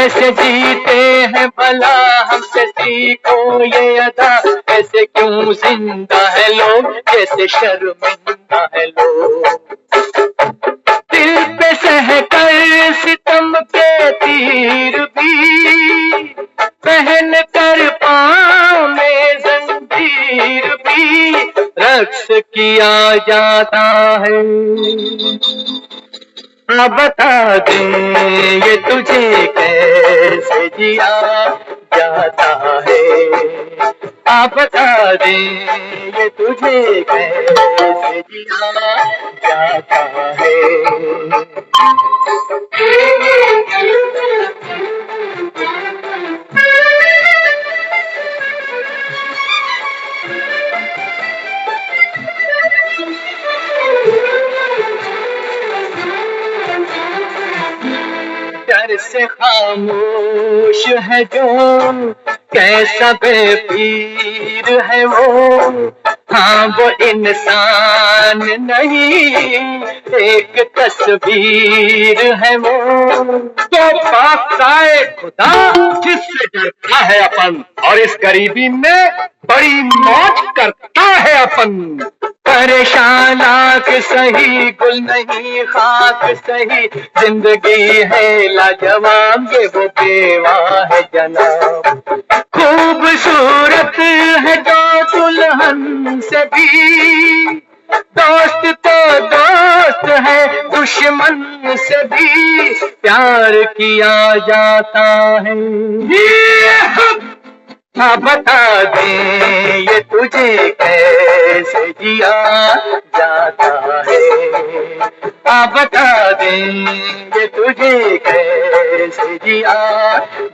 कैसे जीते हैं भला हमसे सीखो ये अदा, कैसे क्यों जिंदा है लोग, कैसे शर्मिंदा है लोग। दिल पे सहकर सितम के तीर भी, पहन कर पाँव में जंजीर भी, रक्स किया जाता है। हाँ बता दे ये तुझे कैसे जिया जाता है, आप बता दे ये तुझे कैसे जिया जाता है। डर से खामोश है जो, कैसा बेपीर है वो। हाँ वो इंसान नहीं, एक तस्वीर है वो। तो पाक खुदा जिससे डरता है अपन, और इस गरीबी में बड़ी मौज करता है अपन। परेशान आँख सही, गुल नहीं खाक सही, जिंदगी है लाजवाब, ये वो बेवा है जनाब। खूबसूरत है जो दुल्हन से भी, दोस्त तो दोस्त है दुश्मन से भी, प्यार किया जाता है। हाँ बता दे ये तुझे कैसे जिया जाता है, हाँ बता दे ये तुझे कैसे जिया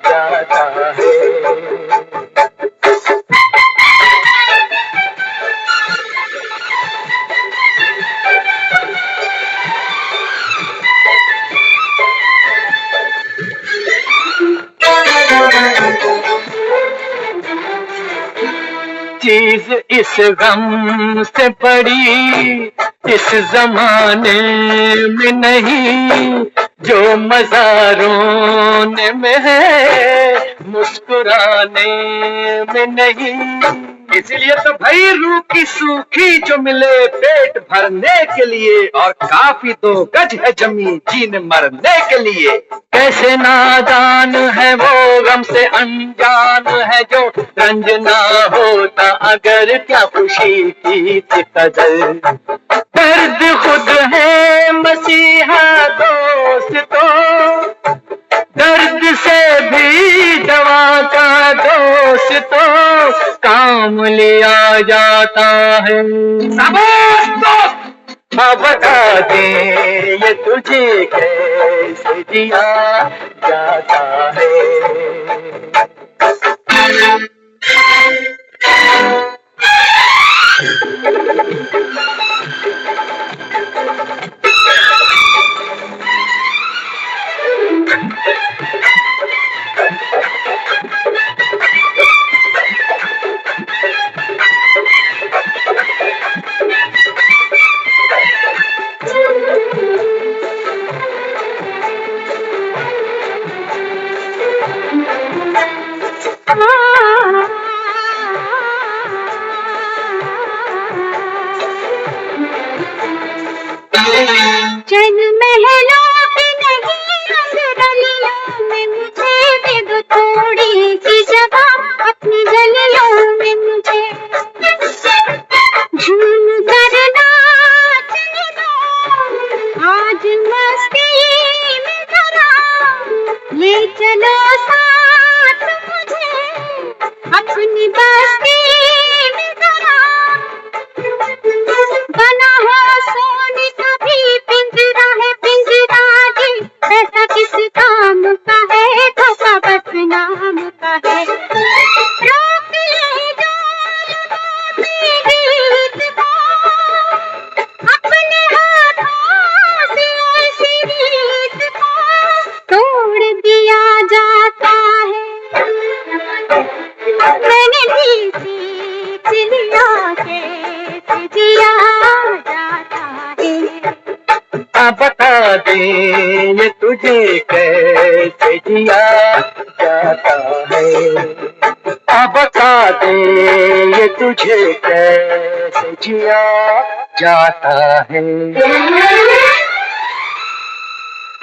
जाता है। चीज इस गम से बड़ी इस जमाने में नहीं, जो मज़ा रोने में है मुस्कुराने में नहीं। इसीलिए तो भाई रूह की सूखी जो मिले पेट भरने के लिए, और काफी 2 गज है जमी जीने मरने के लिए। कैसे नादान है वो गम से अनजान है जो, रंज ना होता अगर क्या खुशी की थी कदर। दर्द खुद है मसीहा दोस्तों, दर्द से भी दवा का दोस्तों काम लिया जाता है। हाँ बता दे ये तुझे कैसे जिया जाता है। तुझे कैसे जिया जाता है। अब बता दे ये तुझे कैसे जिया जाता है।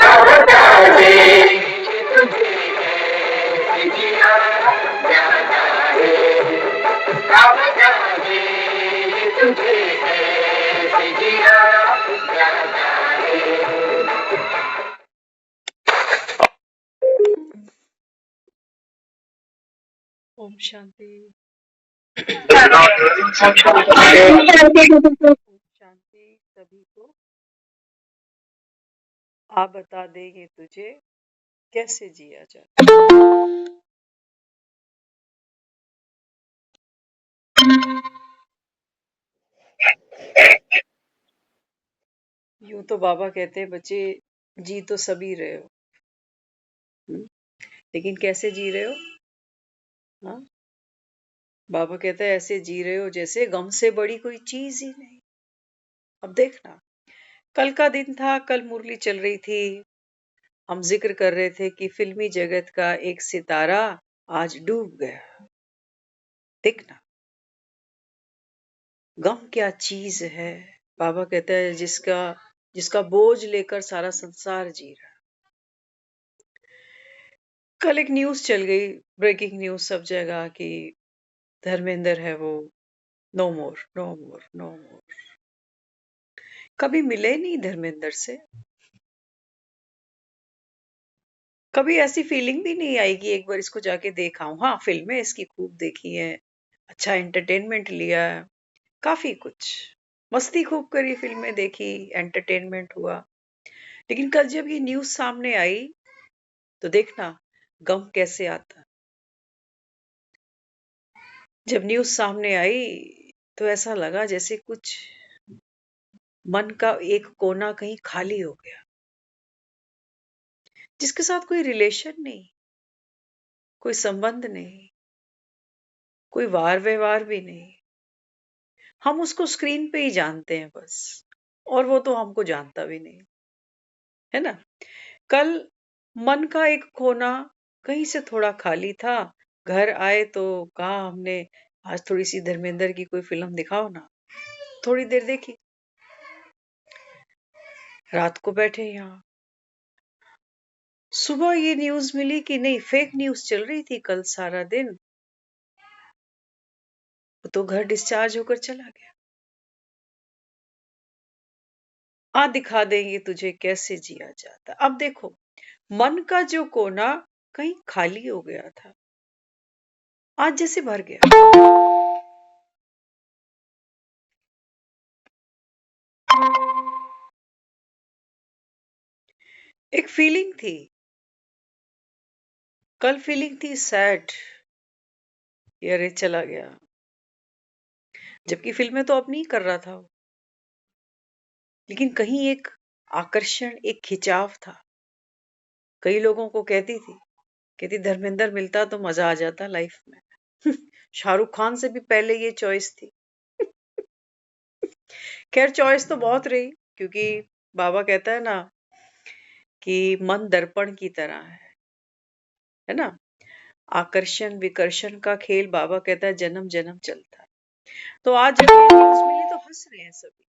अब बता दे ये तुझे कैसे जिया जाता है। अब बता दे ये तुझे कैसे जिया जाता है। ओम शांति। ओम शांति सभी को। आप बता देंगे तुझे कैसे जिया जाए। यूं तो बाबा कहते हैं बच्चे जी तो सभी रहे हो, लेकिन कैसे जी रहे हो? हाँ, बाबा कहता है ऐसे जी रहे हो जैसे गम से बड़ी कोई चीज ही नहीं। अब देखना, कल का दिन था, कल मुरली चल रही थी, हम जिक्र कर रहे थे कि फिल्मी जगत का एक सितारा आज डूब गया। देखना गम क्या चीज है। बाबा कहता है जिसका जिसका बोझ लेकर सारा संसार जी रहा। कल एक न्यूज चल गई, ब्रेकिंग न्यूज सब जगह कि धर्मेंद्र है वो, no more no more no more. कभी मिले नहीं धर्मेंद्र से, कभी ऐसी फीलिंग भी नहीं आई कि एक बार इसको जाके देखा हूं। हाँ, फिल्में इसकी खूब देखी है, अच्छा एंटरटेनमेंट लिया, काफी कुछ मस्ती खूब करी, फिल्में देखी, एंटरटेनमेंट हुआ। लेकिन कल जब ये न्यूज सामने आई तो देखना गम कैसे आता। जब न्यूज सामने आई तो ऐसा लगा जैसे कुछ मन का एक कोना कहीं खाली हो गया, जिसके साथ कोई रिलेशन नहीं, कोई संबंध नहीं, कोई वार व्यवहार भी नहीं। हम उसको स्क्रीन पे ही जानते हैं बस, और वो तो हमको जानता भी नहीं, है ना। कल मन का एक कोना कहीं से थोड़ा खाली था। घर आए तो कहा हमने आज थोड़ी सी धर्मेंद्र की कोई फिल्म दिखाओ ना। थोड़ी देर देखी, रात को बैठे यहाँ, सुबह ये न्यूज मिली कि नहीं, फेक न्यूज चल रही थी कल सारा दिन, तो घर डिस्चार्ज होकर चला गया। आ दिखा देंगे तुझे कैसे जिया जाता। अब देखो मन का जो कोना कहीं खाली हो गया था, आज जैसे भर गया। एक फीलिंग थी, कल फीलिंग थी सैड, अरे चला गया, जबकि फिल्में तो अब नहीं कर रहा था वो। लेकिन कहीं एक आकर्षण, एक खिंचाव था। कई लोगों को कहती धर्मेंद्र मिलता तो मजा आ जाता लाइफ में। शाहरुख खान से भी पहले ये चॉइस थी। खैर चॉइस तो बहुत रही, क्योंकि बाबा कहता है ना कि मन दर्पण की तरह है ना। आकर्षण विकर्षण का खेल बाबा कहता है जन्म जन्म चलता है। तो आज जब ये न्यूज मिली तो हंस रहे हैं सभी।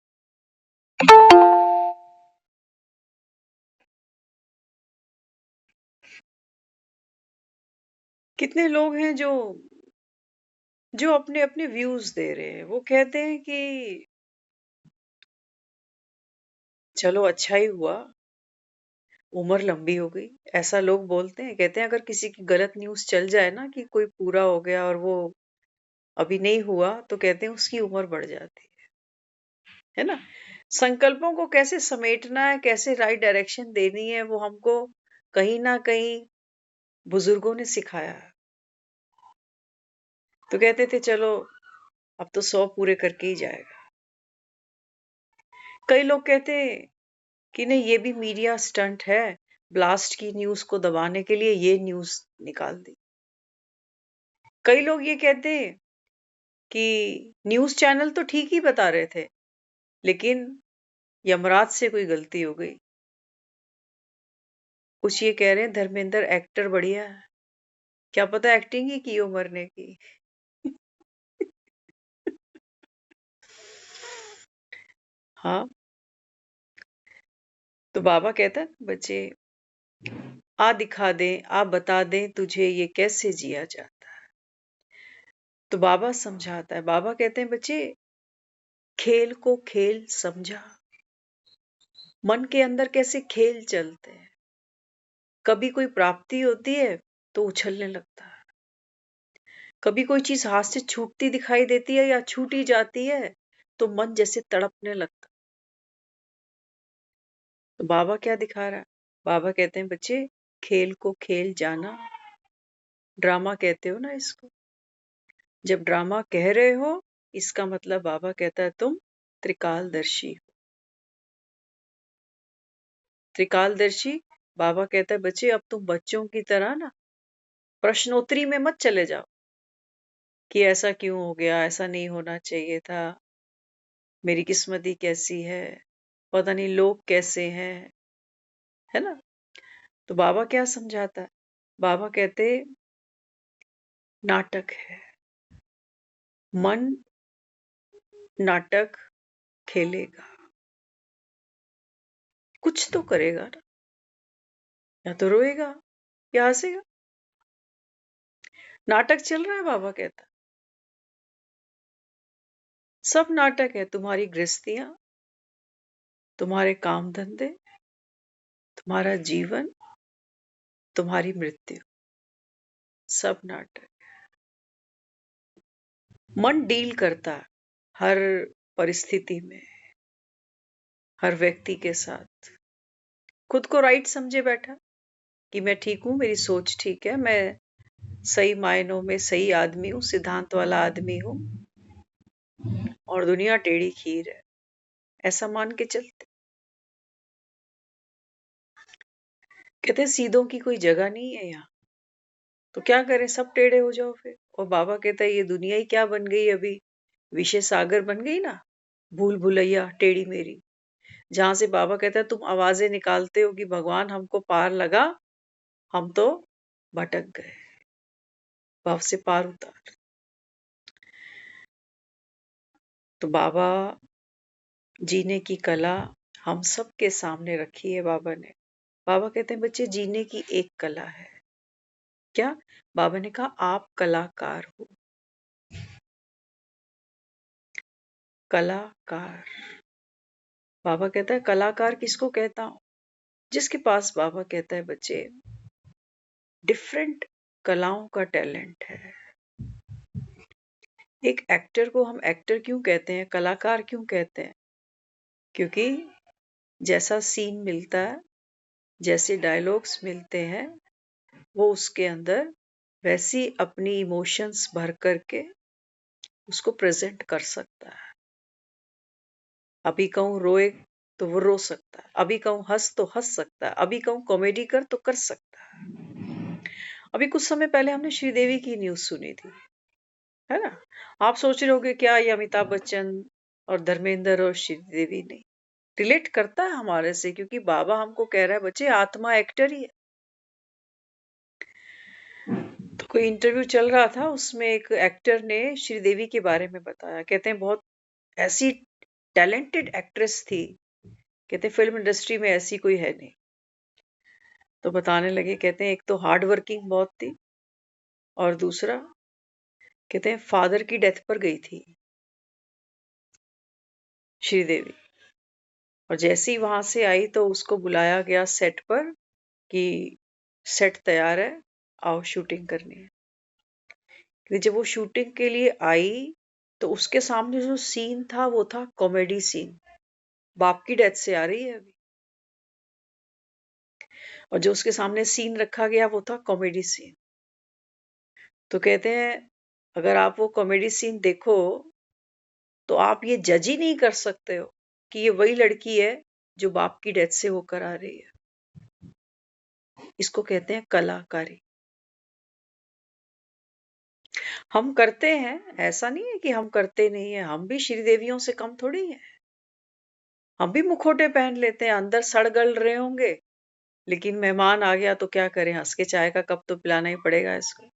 कितने लोग हैं जो अपने अपने व्यूज दे रहे हैं। वो कहते हैं कि चलो अच्छा ही हुआ, उम्र लंबी हो गई। ऐसा लोग बोलते हैं, कहते हैं अगर किसी की गलत न्यूज चल जाए ना कि कोई पूरा हो गया और वो अभी नहीं हुआ, तो कहते हैं उसकी उम्र बढ़ जाती है ना। संकल्पों को कैसे समेटना है, कैसे राइट डायरेक्शन देनी है, वो हमको कहीं ना कहीं बुजुर्गों ने सिखाया है। तो कहते थे चलो अब तो 100 पूरे करके ही जाएगा। कई लोग कहते हैं कि नहीं ये भी मीडिया स्टंट है, ब्लास्ट की न्यूज को दबाने के लिए ये न्यूज निकाल दी। कई लोग ये कहते हैं कि न्यूज चैनल तो ठीक ही बता रहे थे, लेकिन यमराज से कोई गलती हो गई। कुछ ये कह रहे हैं धर्मेंद्र एक्टर बढ़िया है, क्या पता एक्टिंग ही की हो मरने की। हाँ, तो बाबा कहता है बच्चे आ दिखा दें, आ बता दें तुझे ये कैसे जिया जाता है। तो बाबा समझाता है, बाबा कहते हैं बच्चे खेल को खेल समझा, मन के अंदर कैसे खेल चलते हैं। कभी कोई प्राप्ति होती है तो उछलने लगता है, कभी कोई चीज हाथ से छूटती दिखाई देती है या छूटी जाती है तो मन जैसे तड़पने लगता है। तो बाबा क्या दिखा रहा है, बाबा कहते हैं बच्चे खेल को खेल जाना, ड्रामा कहते हो ना इसको। जब ड्रामा कह रहे हो इसका मतलब बाबा कहता है तुम त्रिकालदर्शी हो। त्रिकालदर्शी, बाबा कहता है बच्चे अब तुम बच्चों की तरह ना प्रश्नोत्तरी में मत चले जाओ कि ऐसा क्यों हो गया, ऐसा नहीं होना चाहिए था, मेरी किस्मत ही कैसी है, पता नहीं लोग कैसे हैं, है ना। तो बाबा क्या समझाता है, बाबा कहते नाटक है, मन नाटक खेलेगा, कुछ तो करेगा ना, या तो रोएगा या हंसेगा, नाटक चल रहा है। बाबा कहता सब नाटक है, तुम्हारी गृहस्थियां, तुम्हारे काम धंधे, तुम्हारा जीवन, तुम्हारी मृत्यु, सब नाटक। मन डील करता है हर परिस्थिति में, हर व्यक्ति के साथ, खुद को राइट समझे बैठा कि मैं ठीक हूं, मेरी सोच ठीक है, मैं सही मायनों में सही आदमी हूं, सिद्धांत वाला आदमी हूं, और दुनिया टेढ़ी खीर है, ऐसा मान के चलते। कहते हैं सीधों की कोई जगह नहीं है यहाँ, तो क्या करें, सब टेढ़े हो जाओ फिर। और बाबा कहता है ये दुनिया ही क्या बन गई, अभी विषय सागर बन गई ना, भूल भुलैया टेढ़ी मेरी, जहां से बाबा कहता है तुम आवाजें निकालते हो कि भगवान हमको पार लगा, हम तो भटक गए, भाव से पार उतार। तो बाबा जीने की कला हम सब के सामने रखी है बाबा ने। बाबा कहते हैं बच्चे जीने की एक कला है, क्या? बाबा ने कहा आप कलाकार हो, कलाकार। बाबा कहता है कलाकार किसको कहता हूं, जिसके पास बाबा कहता है बच्चे डिफरेंट कलाओं का टैलेंट है। एक एक्टर को हम एक्टर क्यों कहते हैं, कलाकार क्यों कहते हैं? क्योंकि जैसा सीन मिलता है, जैसे डायलॉग्स मिलते हैं, वो उसके अंदर वैसी अपनी इमोशंस भर करके उसको प्रेजेंट कर सकता है। अभी कहूं रोए तो वो रो सकता है, अभी कहूं हंस तो हंस सकता है, अभी कहूं कॉमेडी कर तो कर सकता है। अभी कुछ समय पहले हमने श्रीदेवी की न्यूज सुनी थी, है ना। आप सोच रहे होगे क्या ये अमिताभ बच्चन और धर्मेंद्र और श्रीदेवी नहीं रिलेट करता है हमारे से, क्योंकि बाबा हमको कह रहा है बच्चे आत्मा एक्टर ही है। तो कोई इंटरव्यू चल रहा था, उसमें एक एक्टर ने श्रीदेवी के बारे में बताया, कहते हैं बहुत ऐसी टैलेंटेड एक्ट्रेस थी, कहते फिल्म इंडस्ट्री में ऐसी कोई है नहीं। तो बताने लगे, कहते हैं एक तो हार्ड वर्किंग बहुत थी, और दूसरा कहते हैं फादर की डेथ पर गई थी श्रीदेवी, और जैसे ही वहां से आई तो उसको बुलाया गया सेट पर कि सेट तैयार है, आओ शूटिंग करनी है। कि जब वो शूटिंग के लिए आई तो उसके सामने जो सीन था वो था कॉमेडी सीन, बाप की डेथ से आ रही है अभी, और जो उसके सामने सीन रखा गया वो था कॉमेडी सीन। तो कहते हैं अगर आप वो कॉमेडी सीन देखो तो आप ये जज ही नहीं कर सकते हो कि ये वही लड़की है जो बाप की डेथ से होकर आ रही है। इसको कहते हैं कलाकारी। हम करते हैं, ऐसा नहीं है कि हम करते नहीं है, हम भी श्रीदेवियों से कम थोड़ी है। हम भी मुखौटे पहन लेते हैं, अंदर सड़ गल रहे होंगे लेकिन मेहमान आ गया तो क्या करें, हंस के चाय का कप तो पिलाना ही पड़ेगा इसको।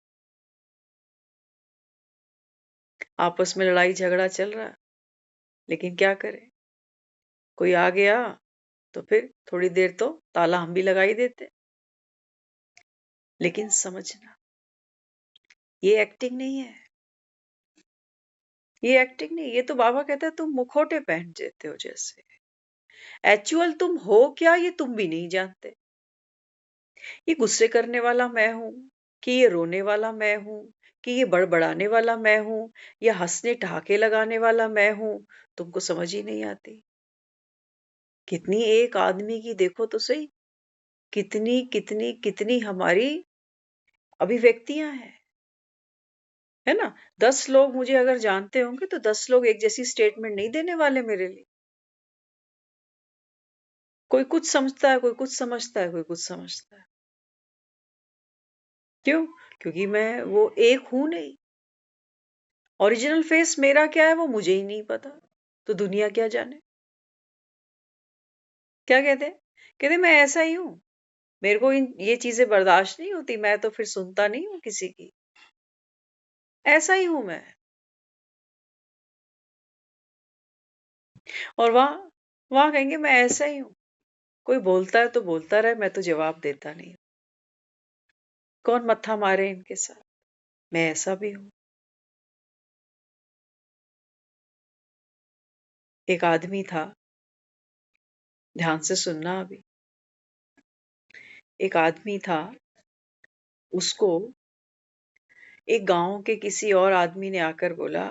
आपस में लड़ाई झगड़ा चल रहा है, लेकिन क्या करें, कोई आ गया तो फिर थोड़ी देर तो ताला हम भी लगा ही देते। लेकिन समझना, ये एक्टिंग नहीं है, ये एक्टिंग नहीं, ये तो बाबा कहता है तुम मुखौटे पहन देते हो जैसे। एक्चुअल तुम हो क्या ये तुम भी नहीं जानते। ये गुस्से करने वाला मैं हूं, कि ये रोने वाला मैं हूं, कि ये बड़बड़ाने वाला मैं हूं, या हंसने ठहाके लगाने वाला मैं हूं, तुमको समझ ही नहीं आती। कितनी एक आदमी की देखो तो सही, कितनी कितनी कितनी हमारी अभिव्यक्तियां हैं, है ना। 10 लोग मुझे अगर जानते होंगे तो 10 लोग एक जैसी स्टेटमेंट नहीं देने वाले मेरे लिए। कोई कुछ समझता है, कोई कुछ समझता है, कोई कुछ समझता है। क्यों? क्योंकि मैं वो एक हूं नहीं। ओरिजिनल फेस मेरा क्या है वो मुझे ही नहीं पता, तो दुनिया क्या जाने। क्या कहते हैं? कहते मैं ऐसा ही हूं, मेरे को ये चीजें बर्दाश्त नहीं होती, मैं तो फिर सुनता नहीं हूं किसी की, ऐसा ही हूं मैं। और वहां वहां कहेंगे मैं ऐसा ही हूं, कोई बोलता है तो बोलता रहे, मैं तो जवाब देता नहीं। कौन मत्था मारे इनके साथ, मैं ऐसा भी हूं। एक आदमी था, ध्यान से सुनना अभी। एक आदमी था, उसको एक गांव के किसी और आदमी ने आकर बोला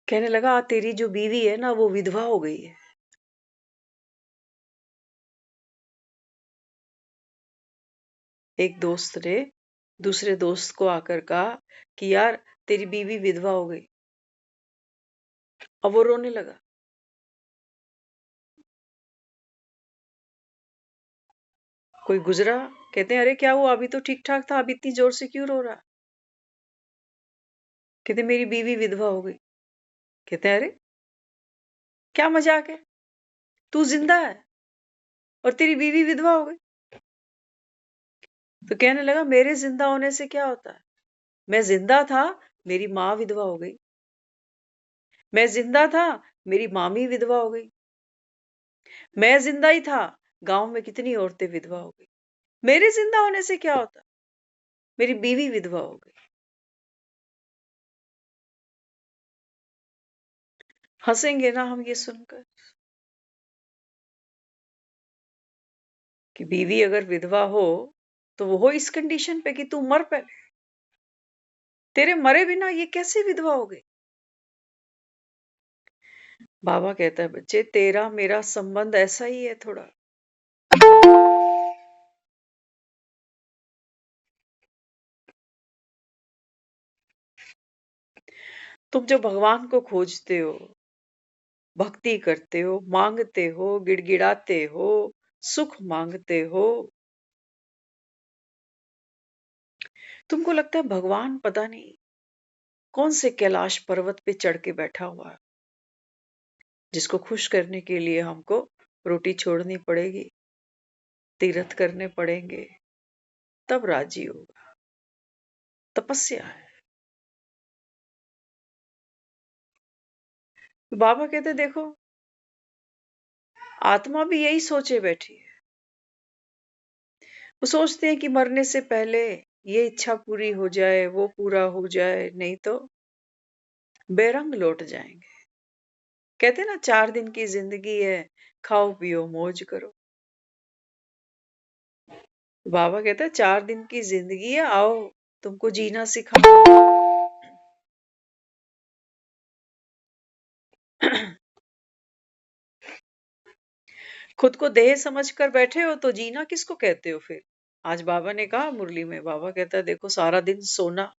कहने लगा तेरी जो बीवी है ना वो विधवा हो गई है। एक दोस्त ने दूसरे दोस्त को आकर कहा कि यार तेरी बीवी विधवा हो गई। अब वो रोने लगा। कोई गुजरा, कहते हैं अरे क्या हुआ, अभी तो ठीक ठाक था, अभी इतनी जोर से क्यों रो रहा। कहते मेरी बीवी विधवा हो गई। कहते हैं अरे क्या मजाक है, तू जिंदा है और तेरी बीवी विधवा हो गई। तो कहने लगा मेरे जिंदा होने से क्या होता है, मैं जिंदा था, मेरी माँ विधवा हो गई। मैं जिंदा था, मेरी मामी विधवा हो गई। मैं जिंदा ही था, गांव में कितनी औरतें विधवा हो गई। मेरे जिंदा होने से क्या होता, मेरी बीवी विधवा हो गई। हंसेंगे ना हम ये सुनकर कि बीवी अगर विधवा हो तो वो हो इस कंडीशन पे कि तू मर पहले, तेरे मरे बिना ये कैसे विधवा हो गई। बाबा कहता है बच्चे तेरा मेरा संबंध ऐसा ही है थोड़ा। तुम जो भगवान को खोजते हो, भक्ति करते हो, मांगते हो, गिड़गिड़ाते हो, सुख मांगते हो, तुमको लगता है भगवान पता नहीं कौन से कैलाश पर्वत पे चढ़ के बैठा हुआ है, जिसको खुश करने के लिए हमको रोटी छोड़नी पड़ेगी, तीर्थ करने पड़ेंगे, तब राजी होगा। तपस्या है। तो बाबा कहते देखो आत्मा भी यही सोचे बैठी है। वो सोचते हैं कि मरने से पहले ये इच्छा पूरी हो जाए, वो पूरा हो जाए, नहीं तो बेरंग लौट जाएंगे। कहते ना 4 दिन की जिंदगी है, खाओ पियो मौज करो। बाबा कहता है 4 दिन की जिंदगी है, आओ तुमको जीना सिखाओ। खुद को देह समझ कर बैठे हो तो जीना किसको कहते हो फिर। आज बाबा ने कहा मुरली में, बाबा कहता है देखो सारा दिन सोना,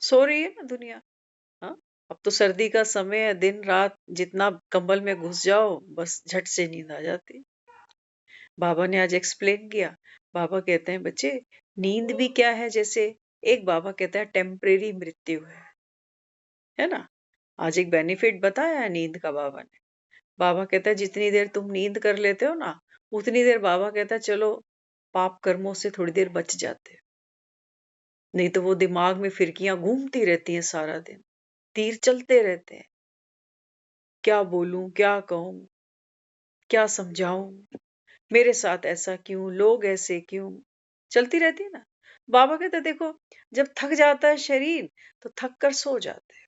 सो रही है ना दुनिया। हाँ, अब तो सर्दी का समय है, दिन रात जितना कंबल में घुस जाओ बस झट से नींद आ जाती। बाबा ने आज एक्सप्लेन किया। बाबा कहते हैं बच्चे नींद भी क्या है, जैसे एक बाबा कहता है टेम्परेरी मृत्यु है, है ना। आज एक बेनिफिट बताया है नींद का बाबा ने। बाबा कहता है जितनी देर तुम नींद कर लेते हो ना, उतनी देर बाबा कहता है चलो पाप कर्मों से थोड़ी देर बच जाते हो। नहीं तो वो दिमाग में फिरकियां घूमती रहती हैं सारा दिन, तीर चलते रहते हैं। क्या बोलूं, क्या कहूं, क्या समझाऊं, मेरे साथ ऐसा क्यों, लोग ऐसे क्यों, चलती रहती है ना। बाबा कहते देखो, जब थक जाता है शरीर तो थक कर सो जाते हैं,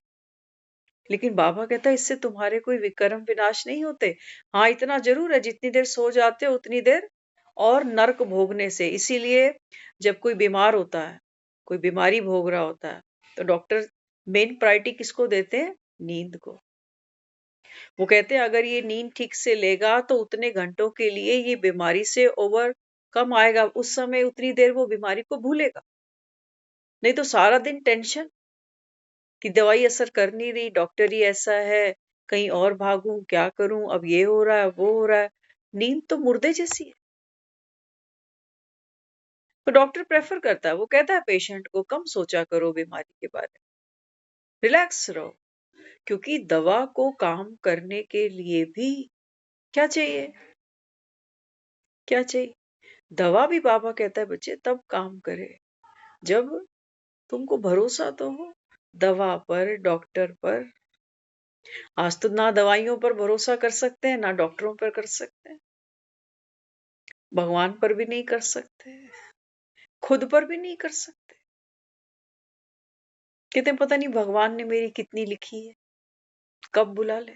लेकिन बाबा कहता है इससे तुम्हारे कोई विक्रम विनाश नहीं होते। हाँ, इतना जरूर है जितनी देर सो जाते हो उतनी देर और नरक भोगने से। इसीलिए जब कोई बीमार होता है, कोई बीमारी भोग रहा होता है, तो डॉक्टर मेन प्रायोरिटी किसको देते हैं? नींद को। वो कहते हैं अगर ये नींद ठीक से लेगा तो उतने घंटों के लिए ये बीमारी से ओवर कम आएगा, उस समय उतनी देर वो बीमारी को भूलेगा। नहीं तो सारा दिन टेंशन कि दवाई असर कर नहीं रही, डॉक्टर ही ऐसा है, कहीं और भागूं, क्या करूं, अब ये हो रहा है, वो हो रहा है। नींद तो मुर्दे जैसी है। तो डॉक्टर प्रेफर करता है, वो कहता है पेशेंट को कम सोचा करो बीमारी के बारे में, रिलैक्स रहो। क्योंकि दवा को काम करने के लिए भी क्या चाहिए? क्या चाहिए? दवा भी बाबा कहता है बच्चे तब काम करे जब तुमको भरोसा तो हो दवा पर, डॉक्टर पर। आज तो ना दवाइयों पर भरोसा कर सकते हैं, ना डॉक्टरों पर कर सकते हैं, भगवान पर भी नहीं कर सकते, खुद पर भी नहीं कर सकते। कहते हैं पता नहीं भगवान ने मेरी कितनी लिखी है, कब बुला ले,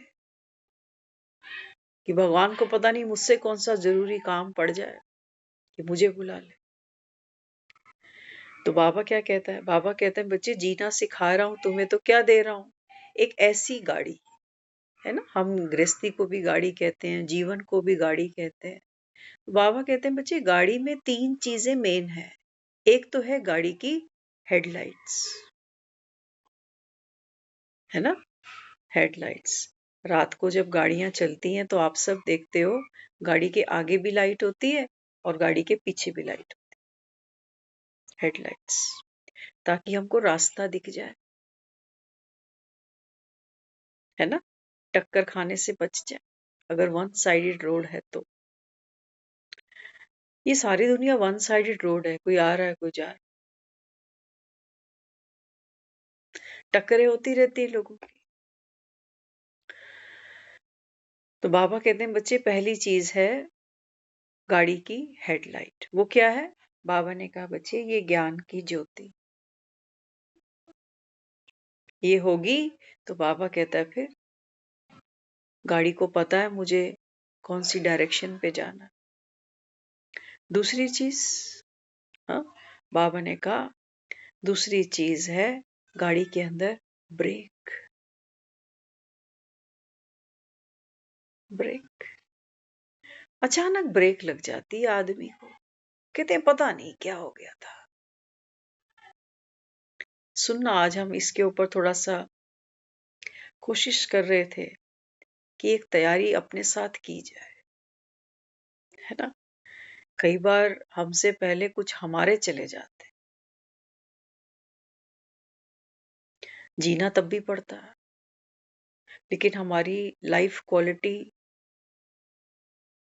कि भगवान को पता नहीं मुझसे कौन सा जरूरी काम पड़ जाए कि मुझे बुला ले। तो बाबा क्या कहता है? बाबा कहते हैं बच्चे जीना सिखा रहा हूं तुम्हें, तो क्या दे रहा हूं? एक ऐसी गाड़ी, है ना, हम गृहस्थी को भी गाड़ी कहते हैं, जीवन को भी गाड़ी कहते हैं। बाबा कहते हैं बच्चे गाड़ी में 3 चीजें मेन है। एक तो है गाड़ी की हेडलाइट्स, है ना, हेडलाइट्स। रात को जब गाड़ियां चलती हैं तो आप सब देखते हो गाड़ी के आगे भी लाइट होती है और गाड़ी के पीछे भी लाइट होती है, हेडलाइट्स, ताकि हमको रास्ता दिख जाए, है ना, टक्कर खाने से बच जाए अगर वन साइडेड रोड है तो। ये सारी दुनिया वन साइडेड रोड है, कोई आ रहा है, कोई जा रहा है, टक्करें होती रहती है लोगों की। तो बाबा कहते हैं बच्चे पहली चीज है गाड़ी की हेडलाइट। वो क्या है? बाबा ने कहा बच्चे ये ज्ञान की ज्योति, ये होगी तो बाबा कहता है फिर गाड़ी को पता है मुझे कौन सी डायरेक्शन पे जाना। दूसरी चीज, हाँ, बाबा ने कहा दूसरी चीज है गाड़ी के अंदर ब्रेक। ब्रेक, अचानक ब्रेक लग जाती है आदमी को, कहते हैं पता नहीं क्या हो गया था। सुनना, आज हम इसके ऊपर थोड़ा सा कोशिश कर रहे थे कि एक तैयारी अपने साथ की जाए, है ना। कई बार हमसे पहले कुछ हमारे चले जाते हैं, जीना तब भी पड़ता है, लेकिन हमारी लाइफ क्वालिटी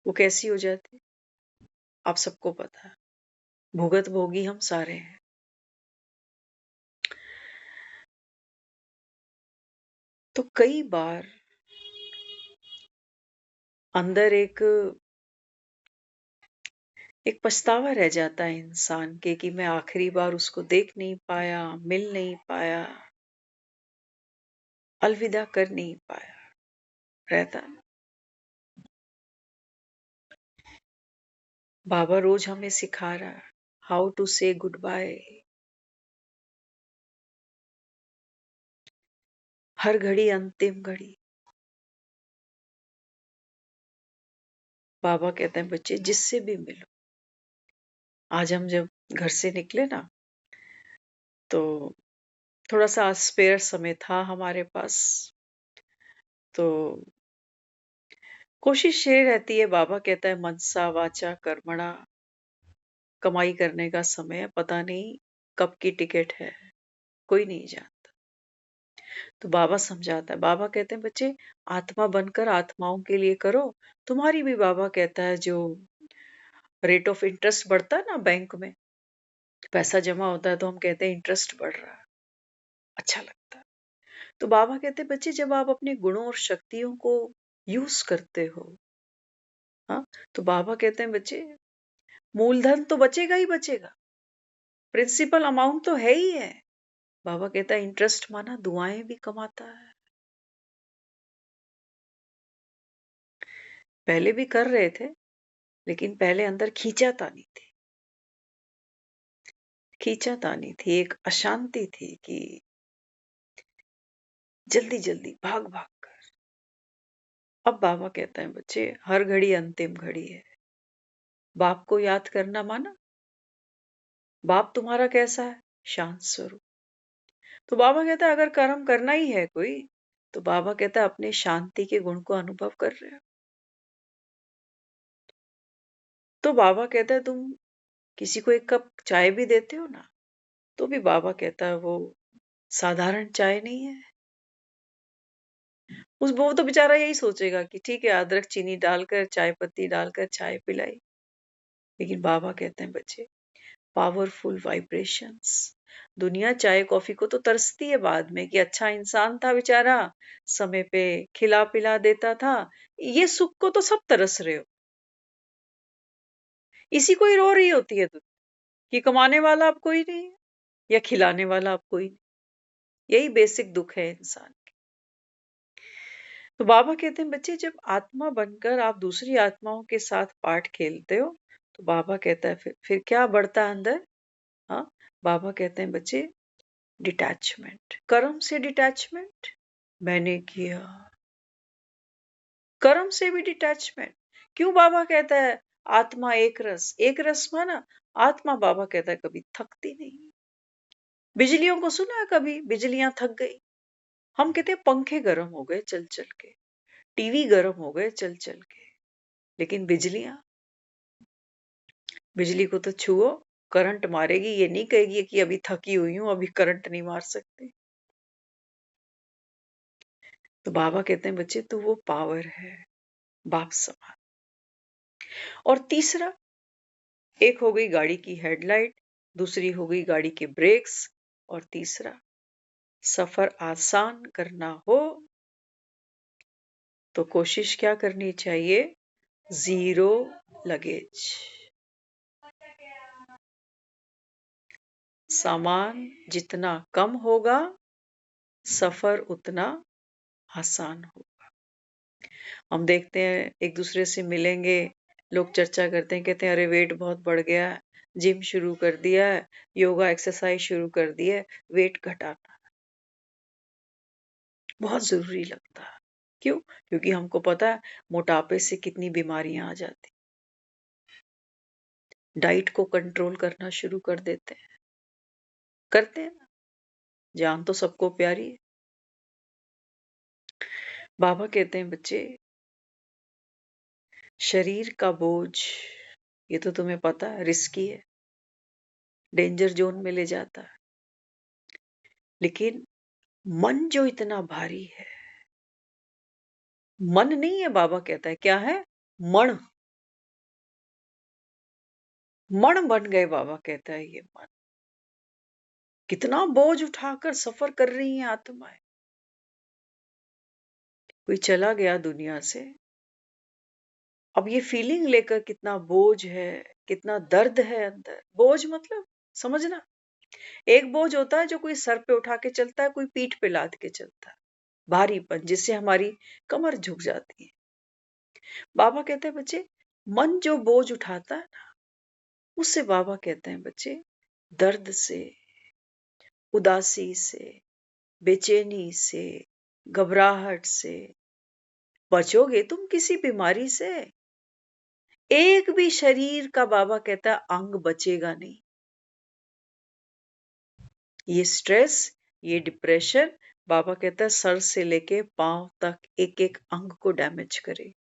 वो कैसी हो जाती है आप सबको पता है, भुगत भोगी हम सारे हैं। तो कई बार अंदर एक पछतावा रह जाता है इंसान के कि मैं आखिरी बार उसको देख नहीं पाया, मिल नहीं पाया, अलविदा कर नहीं पाया, रहता है। बाबा रोज हमें सिखा रहा है हाउ टू से गुड बाय। हर घड़ी अंतिम घड़ी। बाबा कहते हैं बच्चे जिससे भी मिलो। आज हम जब घर से निकले ना, तो थोड़ा सा स्पेयर समय था हमारे पास, तो कोशिश ये रहती है, बाबा कहता है मनसा वाचा कर्मणा, कमाई करने का समय है, पता नहीं कब की टिकट है, कोई नहीं जानता। तो बाबा समझाता है, बाबा कहते हैं बच्चे आत्मा बनकर आत्माओं के लिए करो। तुम्हारी भी बाबा कहता है जो रेट ऑफ इंटरेस्ट बढ़ता है ना बैंक में, पैसा जमा होता है तो हम कहते हैं इंटरेस्ट बढ़ रहा है, अच्छा लगता है। तो बाबा कहते हैं बच्चे जब आप अपने गुणों और शक्तियों को यूज करते हो, हाँ, तो बाबा कहते हैं बच्चे मूलधन तो बचेगा ही बचेगा, प्रिंसिपल अमाउंट तो है ही है। बाबा कहता है इंटरेस्ट माना दुआएं भी कमाता है। पहले भी कर रहे थे, लेकिन पहले अंदर खींचातानी थी, खींचातानी थी, एक अशांति थी कि जल्दी जल्दी भाग भाग कर। अब बाबा कहता है बच्चे हर घड़ी अंतिम घड़ी है। बाप को याद करना माना, बाप तुम्हारा कैसा है? शांत स्वरूप। तो बाबा कहता है अगर कर्म करना ही है कोई, तो बाबा कहता है अपने शांति के गुण को अनुभव कर रहे हो। तो बाबा कहता है तुम किसी को एक कप चाय भी देते हो ना, तो भी बाबा कहता है वो साधारण चाय नहीं है। उस वो तो बेचारा यही सोचेगा कि ठीक है अदरक चीनी डालकर चाय पत्ती डालकर चाय पिलाई, लेकिन बाबा कहते हैं बच्चे पावरफुल वाइब्रेशंस। दुनिया चाय कॉफी को तो तरसती है बाद में कि अच्छा इंसान था बेचारा, समय पे खिला पिला देता था। ये सुख को तो सब तरस रहे हो, इसी को ही रो रही होती है दुनिया कि कमाने वाला अब कोई नहीं है या खिलाने वाला अब कोई नहीं। यही बेसिक दुख है इंसान के। तो बाबा कहते हैं बच्चे जब आत्मा बनकर आप दूसरी आत्माओं के साथ पाठ खेलते हो, तो बाबा कहता है फिर क्या बढ़ता है अंदर? हाँ, बाबा कहते हैं बच्चे डिटैचमेंट, कर्म से डिटैचमेंट, मैंने किया, कर्म से भी डिटैचमेंट। क्यों बाबा कहता है आत्मा एक रस, एक रस माना आत्मा बाबा कहता है कभी थकती नहीं। बिजलियों को सुना है कभी बिजलियां थक गई? हम कहते हैं पंखे गर्म हो गए चल चल के, टीवी गर्म हो गए चल चल के, लेकिन बिजलियां, बिजली को तो छुओ करंट मारेगी, ये नहीं कहेगी कि अभी थकी हुई हूं अभी करंट नहीं मार सकती। तो बाबा कहते हैं बच्चे तो वो पावर है बाप समान। और तीसरा, एक हो गई गाड़ी की हेडलाइट, दूसरी हो गई गाड़ी के ब्रेक्स, और तीसरा सफर आसान करना हो तो कोशिश क्या करनी चाहिए? Zero luggage. सामान जितना कम होगा सफर उतना आसान होगा। हम देखते हैं एक दूसरे से मिलेंगे, लोग चर्चा करते हैं, कहते हैं अरे वेट बहुत बढ़ गया है, जिम शुरू कर दिया है, योगा एक्सरसाइज शुरू कर दिया है, वेट घटाना बहुत जरूरी लगता है। क्यों? क्योंकि हमको पता है मोटापे से कितनी बीमारियां आ जाती। डाइट को कंट्रोल करना शुरू कर देते हैं, करते हैं ना, जान तो सबको प्यारी है। बाबा कहते हैं बच्चे शरीर का बोझ, ये तो तुम्हें पता है रिस्की है, डेंजर जोन में ले जाता है, लेकिन मन जो इतना भारी है, मन नहीं है, बाबा कहता है क्या है? मण, मण बन गए। बाबा कहता है ये मन, कितना बोझ उठाकर सफर कर रही हैं आत्माएं। कोई चला गया दुनिया से, अब ये फीलिंग लेकर कितना बोझ है, कितना दर्द है अंदर। बोझ मतलब समझना, एक बोझ होता है जो कोई सर पे उठा के चलता है, कोई पीठ पे लाद के चलता है, भारीपन जिससे हमारी कमर झुक जाती है। बाबा कहते हैं बच्चे मन जो बोझ उठाता है ना, उससे बाबा कहते हैं बच्चे दर्द से, उदासी से, बेचैनी से, घबराहट से बचोगे तुम किसी बीमारी से। एक भी शरीर का बाबा कहता है अंग बचेगा नहीं। ये स्ट्रेस, ये डिप्रेशन, बाबा कहता है सर से लेके पांव तक एक एक अंग को डैमेज करे।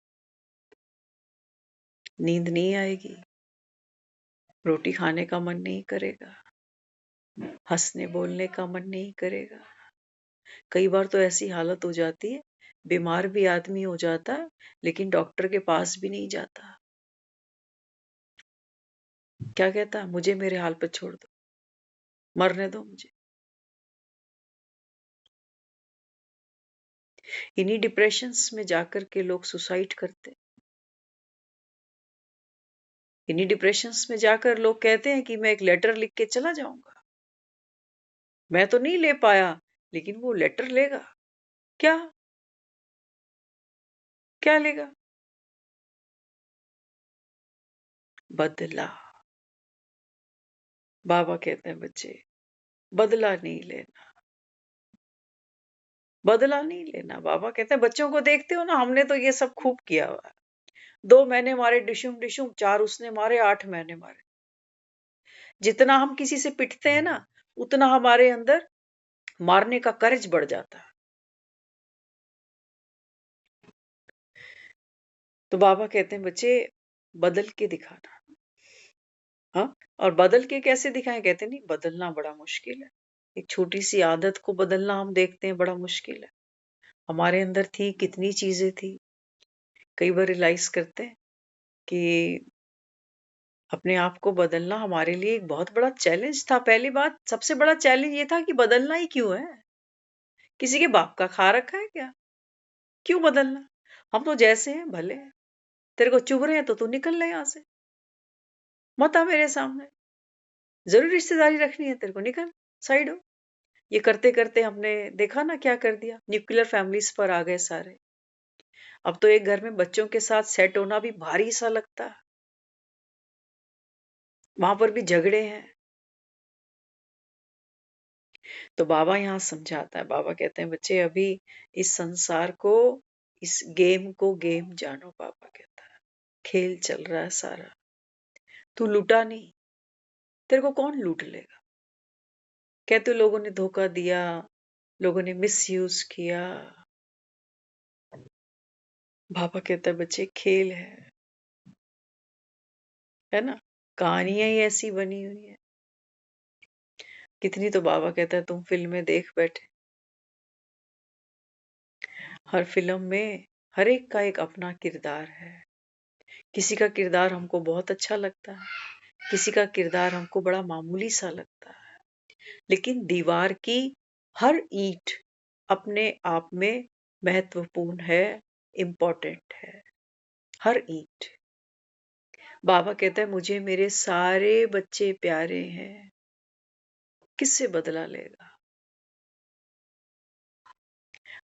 नींद नहीं आएगी, रोटी खाने का मन नहीं करेगा, हंसने बोलने का मन नहीं करेगा, कई बार तो ऐसी हालत हो जाती है, बीमार भी आदमी हो जाता है, लेकिन डॉक्टर के पास भी नहीं जाता। क्या कहता है, मुझे मेरे हाल पे छोड़ दो, मरने दो मुझे। इन्हीं डिप्रेशंस में जाकर के लोग सुसाइड करते। इन्हीं डिप्रेशंस में जाकर लोग कहते हैं कि मैं एक लेटर लिख के चला जाऊंगा। मैं तो नहीं ले पाया, लेकिन वो लेटर लेगा। क्या क्या लेगा? बदला। बाबा कहते हैं बच्चे, बदला नहीं लेना, बदला नहीं लेना। बाबा कहते हैं बच्चों को देखते हो ना, हमने तो ये सब खूब किया हुआ है। 2 मैंने मारे डिशुम डिशुम, 4 उसने मारे, 8 मैंने मारे। जितना हम किसी से पिटते हैं ना, उतना हमारे अंदर मारने का करेज बढ़ जाता है। तो बाबा कहते हैं बच्चे, बदल के दिखाना। हाँ, और बदल के कैसे दिखाएं? कहते नहीं, बदलना बड़ा मुश्किल है। एक छोटी सी आदत को बदलना हम देखते हैं बड़ा मुश्किल है। हमारे अंदर थी कितनी चीजें थी। कई बार रियलाइज करते हैं कि अपने आप को बदलना हमारे लिए एक बहुत बड़ा चैलेंज था। पहली बात, सबसे बड़ा चैलेंज ये था कि बदलना ही क्यों है? किसी के बाप का खा रखा है क्या? क्यों बदलना? हम तो जैसे हैं भले हैं। तेरे को चुभ रहे हैं तो तू निकल ले यहाँ से, मत आ मेरे सामने। जरूर रिश्तेदारी रखनी है तेरे को, निकल, साइड हो। ये करते करते हमने देखा ना क्या कर दिया, न्यूक्लियर फैमिलीज पर आ गए सारे। अब तो एक घर में बच्चों के साथ सेट होना भी भारी सा लगता है। वहां पर भी झगड़े हैं। तो बाबा यहाँ समझाता है, बाबा कहते हैं बच्चे अभी इस संसार को, इस गेम को गेम जानो। बाबा कहता है खेल चल रहा है सारा, तू लूटा नहीं, तेरे को कौन लूट लेगा? कहते लोगों ने धोखा दिया, लोगों ने मिसयूज किया। बाबा कहता है बच्चे खेल है ना, कहानियां ही ऐसी बनी हुई है। कितनी तो बाबा कहता है तुम फिल्में देख बैठे, हर फिल्म में हर एक का एक अपना किरदार है। किसी का किरदार हमको बहुत अच्छा लगता है, किसी का किरदार हमको बड़ा मामूली सा लगता है, लेकिन दीवार की हर ईंट अपने आप में महत्वपूर्ण है, इम्पोर्टेंट है, हर ईंट। बाबा कहता है मुझे मेरे सारे बच्चे प्यारे हैं, किससे बदला लेगा?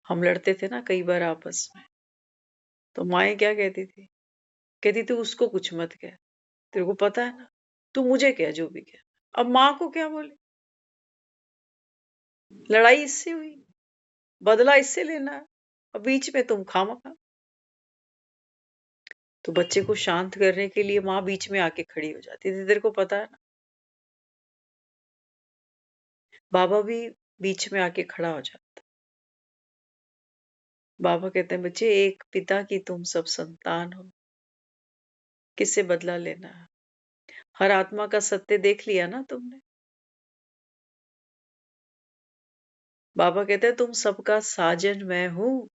हम लड़ते थे ना कई बार आपस में, तो माएँ क्या कहती थी? कहती थी उसको कुछ मत कह, तेरे को पता है ना, तू मुझे कह जो भी कह। अब माँ को क्या बोले? लड़ाई इससे हुई, बदला इससे लेना है, अब बीच में तुम खामखा। तो बच्चे को शांत करने के लिए माँ बीच में आके खड़ी हो जाती थी, तेरे को पता है ना। बाबा भी बीच में आके खड़ा हो जाता। बाबा कहते हैं बच्चे एक पिता की तुम सब संतान हो, किससे बदला लेना है? हर आत्मा का सत्य देख लिया ना तुमने। बाबा कहते हैं तुम सबका साजन मैं हूं,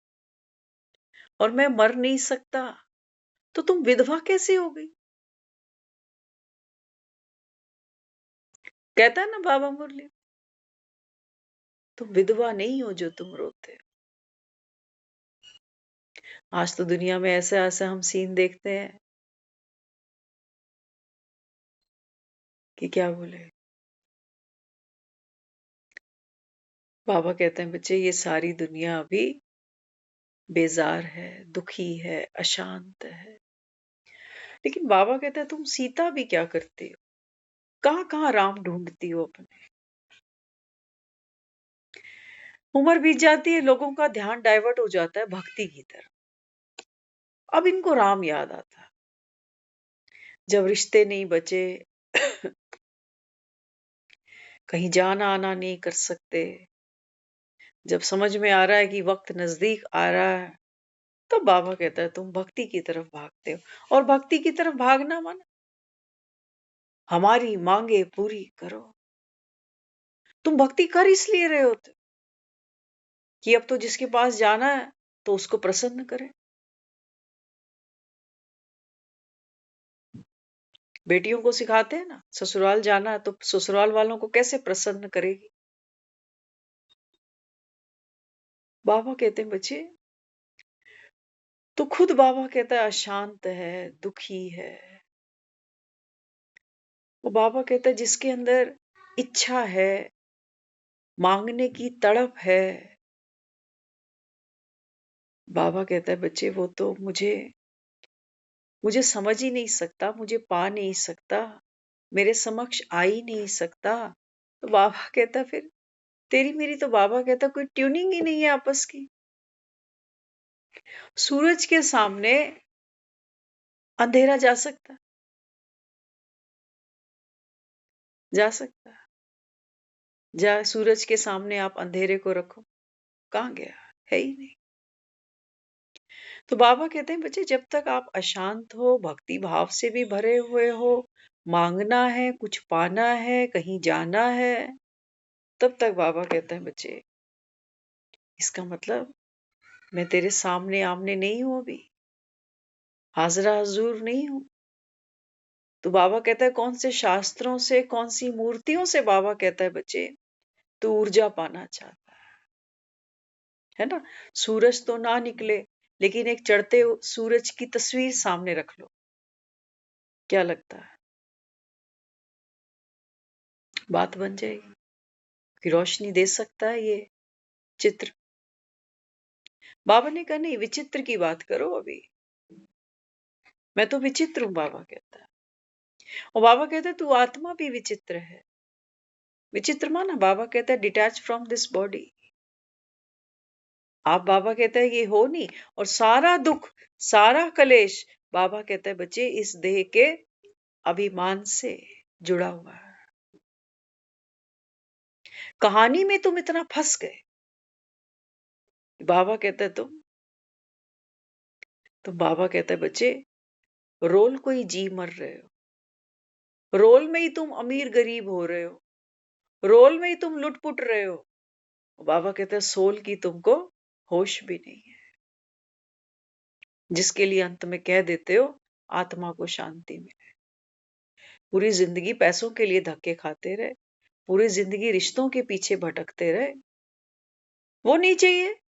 और मैं मर नहीं सकता, तो तुम विधवा कैसे हो गई? कहता है ना बाबा मुरली, तुम विधवा नहीं हो जो तुम रोते हो। आज तो दुनिया में ऐसे ऐसे हम सीन देखते हैं कि क्या बोले। बाबा कहते हैं बच्चे ये सारी दुनिया अभी बेजार है, दुखी है, अशांत है। लेकिन बाबा कहता है तुम सीता भी क्या करती हो, कहाँ कहाँ राम ढूंढती हो अपने। उम्र बीत जाती है, लोगों का ध्यान डाइवर्ट हो जाता है भक्ति की तरफ। अब इनको राम याद आता है। जब रिश्ते नहीं बचे, कहीं जाना आना नहीं कर सकते, जब समझ में आ रहा है कि वक्त नजदीक आ रहा है, तो बाबा कहता है तुम भक्ति की तरफ भागते हो। और भक्ति की तरफ भागना माना हमारी मांगे पूरी करो। तुम भक्ति कर इसलिए रहे होते, कि अब तो जिसके पास जाना है तो उसको प्रसन्न करें। बेटियों को सिखाते हैं ना, ससुराल जाना है तो ससुराल वालों को कैसे प्रसन्न करेगी। बाबा कहते हैं बच्चे, तो खुद बाबा कहता है अशांत है, दुखी है। वो बाबा कहता है जिसके अंदर इच्छा है, मांगने की तड़प है, बाबा कहता है बच्चे वो तो मुझे समझ ही नहीं सकता, मुझे पा नहीं सकता, मेरे समक्ष आ ही नहीं सकता। तो बाबा कहता है फिर तेरी मेरी तो बाबा कहता कोई ट्यूनिंग ही नहीं है आपस की। सूरज के सामने अंधेरा जा सकता, जा सकता, जा सूरज के सामने आप अंधेरे को रखो, कहाँ गया, है ही नहीं। तो बाबा कहते हैं बच्चे जब तक आप अशांत हो, भक्ति भाव से भी भरे हुए हो, मांगना है, कुछ पाना है, कहीं जाना है, तब तक बाबा कहते हैं बच्चे इसका मतलब मैं तेरे सामने आमने नहीं हूं, अभी हाजरा हजूर नहीं हूं। तो बाबा कहता है कौन से शास्त्रों से, कौन सी मूर्तियों से बाबा कहता है बच्चे तू ऊर्जा पाना चाहता है ना। सूरज तो ना निकले, लेकिन एक चढ़ते सूरज की तस्वीर सामने रख लो, क्या लगता है बात बन जाएगी कि रोशनी दे सकता है ये चित्र। बाबा ने कहा नहीं, विचित्र की बात करो, अभी मैं तो विचित्र हूं, बाबा कहता है। और बाबा कहते हैं तू आत्मा भी विचित्र है। विचित्र माना बाबा कहता है डिटैच फ्रॉम दिस बॉडी। आप बाबा कहता है ये हो नहीं, और सारा दुख, सारा कलेश बाबा कहता है बच्चे इस देह के अभिमान से जुड़ा हुआ है। कहानी में तुम इतना फंस गए, बाबा कहता है तो बाबा कहता है बच्चे रोल को ही जी मर रहे हो, रोल में ही तुम अमीर गरीब हो रहे हो, रोल में ही तुम लुटपुट रहे हो। बाबा कहते हैं सोल की तुमको होश भी नहीं है, जिसके लिए अंत में कह देते हो आत्मा को शांति मिले। पूरी जिंदगी पैसों के लिए धक्के खाते रहे, पूरी जिंदगी रिश्तों के पीछे भटकते रहे, वो नहीं चाहिए।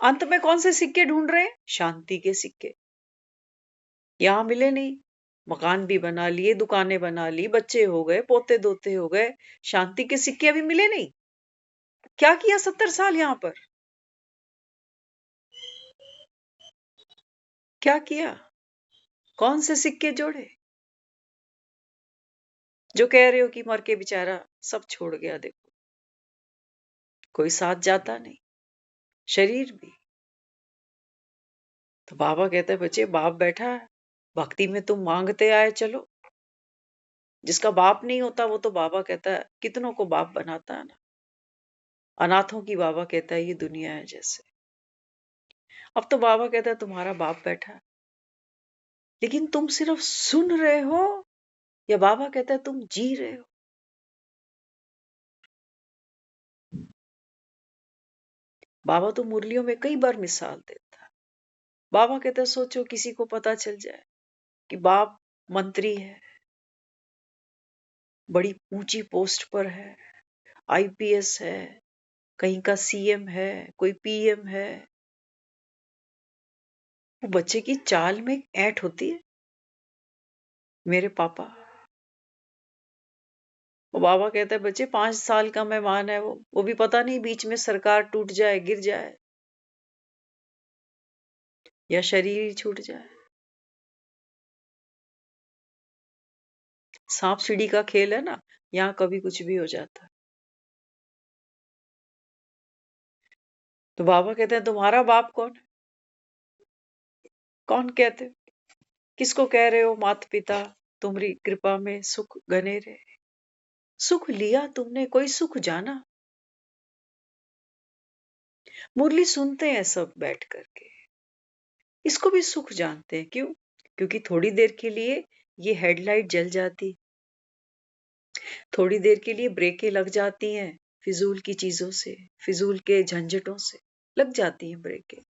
अंत में कौन से सिक्के ढूंढ रहे हैं, शांति के सिक्के। यहां मिले नहीं, मकान भी बना लिए, दुकानें बना ली, बच्चे हो गए, पोते दोते हो गए, शांति के सिक्के अभी मिले नहीं। क्या किया 70 साल यहां पर, क्या किया, कौन से सिक्के जोड़े। जो कह रहे हो कि मर के बेचारा सब छोड़ गया, देखो कोई साथ जाता नहीं, शरीर भी। तो बाबा कहते हैं बच्चे बाप बैठा है, भक्ति में तुम मांगते आए चलो। जिसका बाप नहीं होता वो तो बाबा कहता है कितनों को बाप बनाता है ना। अनाथों की बाबा कहता है ये दुनिया है जैसे। अब तो बाबा कहता है तुम्हारा बाप बैठा है, लेकिन तुम सिर्फ सुन रहे हो, या बाबा कहता है तुम जी रहे हो। बाबा तो मुरलियों में कई बार मिसाल देता है। बाबा कहता है सोचो किसी को पता चल जाए कि बाप मंत्री है, बड़ी ऊंची पोस्ट पर है, आईपीएस है, कहीं का सीएम है, कोई पीएम है, वो बच्चे की चाल में ऐंठ होती है, मेरे पापा। वो बाबा कहता है बच्चे 5 साल का मेहमान है, वो भी पता नहीं बीच में सरकार टूट जाए, गिर जाए, या शरीर ही छूट जाए। सांप सीढ़ी का खेल है ना, यहाँ कभी कुछ भी हो जाता है। तो बाबा कहते हैं तुम्हारा बाप कौन है? कौन कहते हो? किसको कह रहे हो माता पिता तुम्हारी कृपा में सुख गने रहे। सुख लिया तुमने, कोई सुख जाना। मुरली सुनते हैं सब बैठ करके, इसको भी सुख जानते हैं। क्यों? क्योंकि थोड़ी देर के लिए ये हेडलाइट जल जाती, थोड़ी देर के लिए ब्रेकें लग जाती हैं, फिजूल की चीजों से, फिजूल के झंझटों से लग जाती हैं ब्रेकें।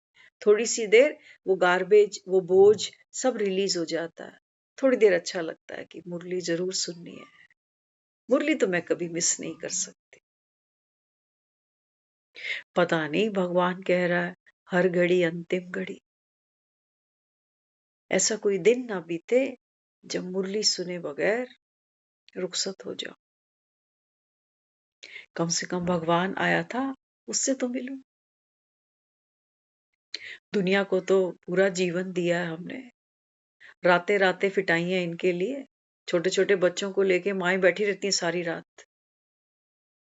थोड़ी सी देर वो गार्बेज, वो बोझ सब रिलीज हो जाता है। थोड़ी देर अच्छा लगता है कि मुरली जरूर सुननी है। मुरली तो मैं कभी मिस नहीं कर सकती। पता नहीं भगवान कह रहा है हर घड़ी अंतिम घड़ी। ऐसा कोई दिन ना बीते जब मुरली सुने बगैर रुखसत हो जाओ। कम से कम भगवान आया था, उससे तो मिलूं। दुनिया को तो पूरा जीवन दिया है हमने, रातें रातें फिटाई हैं इनके लिए। छोटे छोटे बच्चों को लेके माएं बैठी रहती हैं सारी रात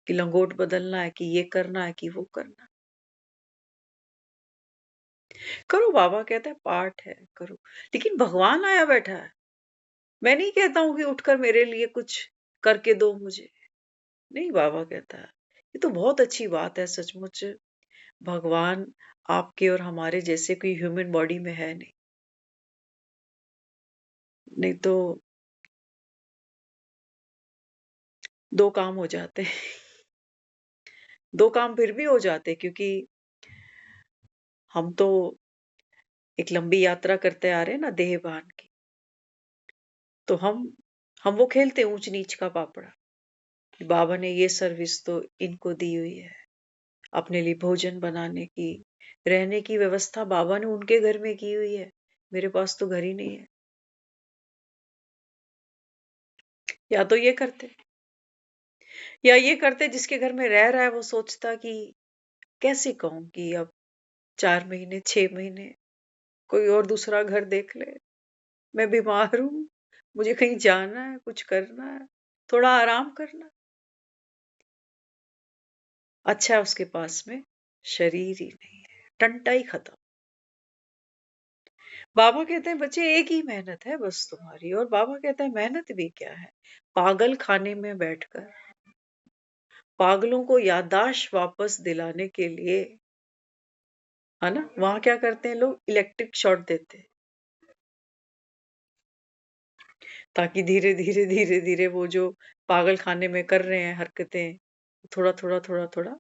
कि लंगोट बदलना है, कि ये करना है, कि वो करना है। करो, बाबा कहता है पाठ है करो, लेकिन भगवान आया बैठा है। मैं नहीं कहता हूं कि उठकर मेरे लिए कुछ करके दो मुझे, नहीं, बाबा कहता है ये तो बहुत अच्छी बात है सचमुच। भगवान आपके और हमारे जैसे कोई ह्यूमन बॉडी में है नहीं, नहीं तो दो काम हो जाते हैं। दो काम फिर भी हो जाते, क्योंकि हम तो एक लंबी यात्रा करते आ रहे हैं ना देह बांध की। तो हम वो खेलते ऊंच नीच का पापड़ा कि बाबा ने ये सर्विस तो इनको दी हुई है, अपने लिए भोजन बनाने की, रहने की व्यवस्था बाबा ने उनके घर में की हुई है, मेरे पास तो घर ही नहीं है। या तो ये करते, या ये करते जिसके घर में रह रहा है वो सोचता कि कैसे कहूं कि अब 4 महीने 6 महीने कोई और दूसरा घर देख ले, मैं बीमार हूं, मुझे कहीं जाना है, कुछ करना है, थोड़ा आराम करना। अच्छा है उसके पास में शरीर ही नहीं है, टंटा ही खत्म। बाबा कहते हैं बच्चे एक ही मेहनत है बस तुम्हारी, और बाबा कहता है मेहनत भी क्या है, पागल खाने में बैठकर पागलों को याददाश्त वापस दिलाने के लिए, है ना, वहां क्या करते हैं लोग, इलेक्ट्रिक शॉट देते हैं, ताकि धीरे धीरे धीरे धीरे वो जो पागल खाने में कर रहे हैं हरकतें, थोड़ा थोड़ा थोड़ा थोड़ा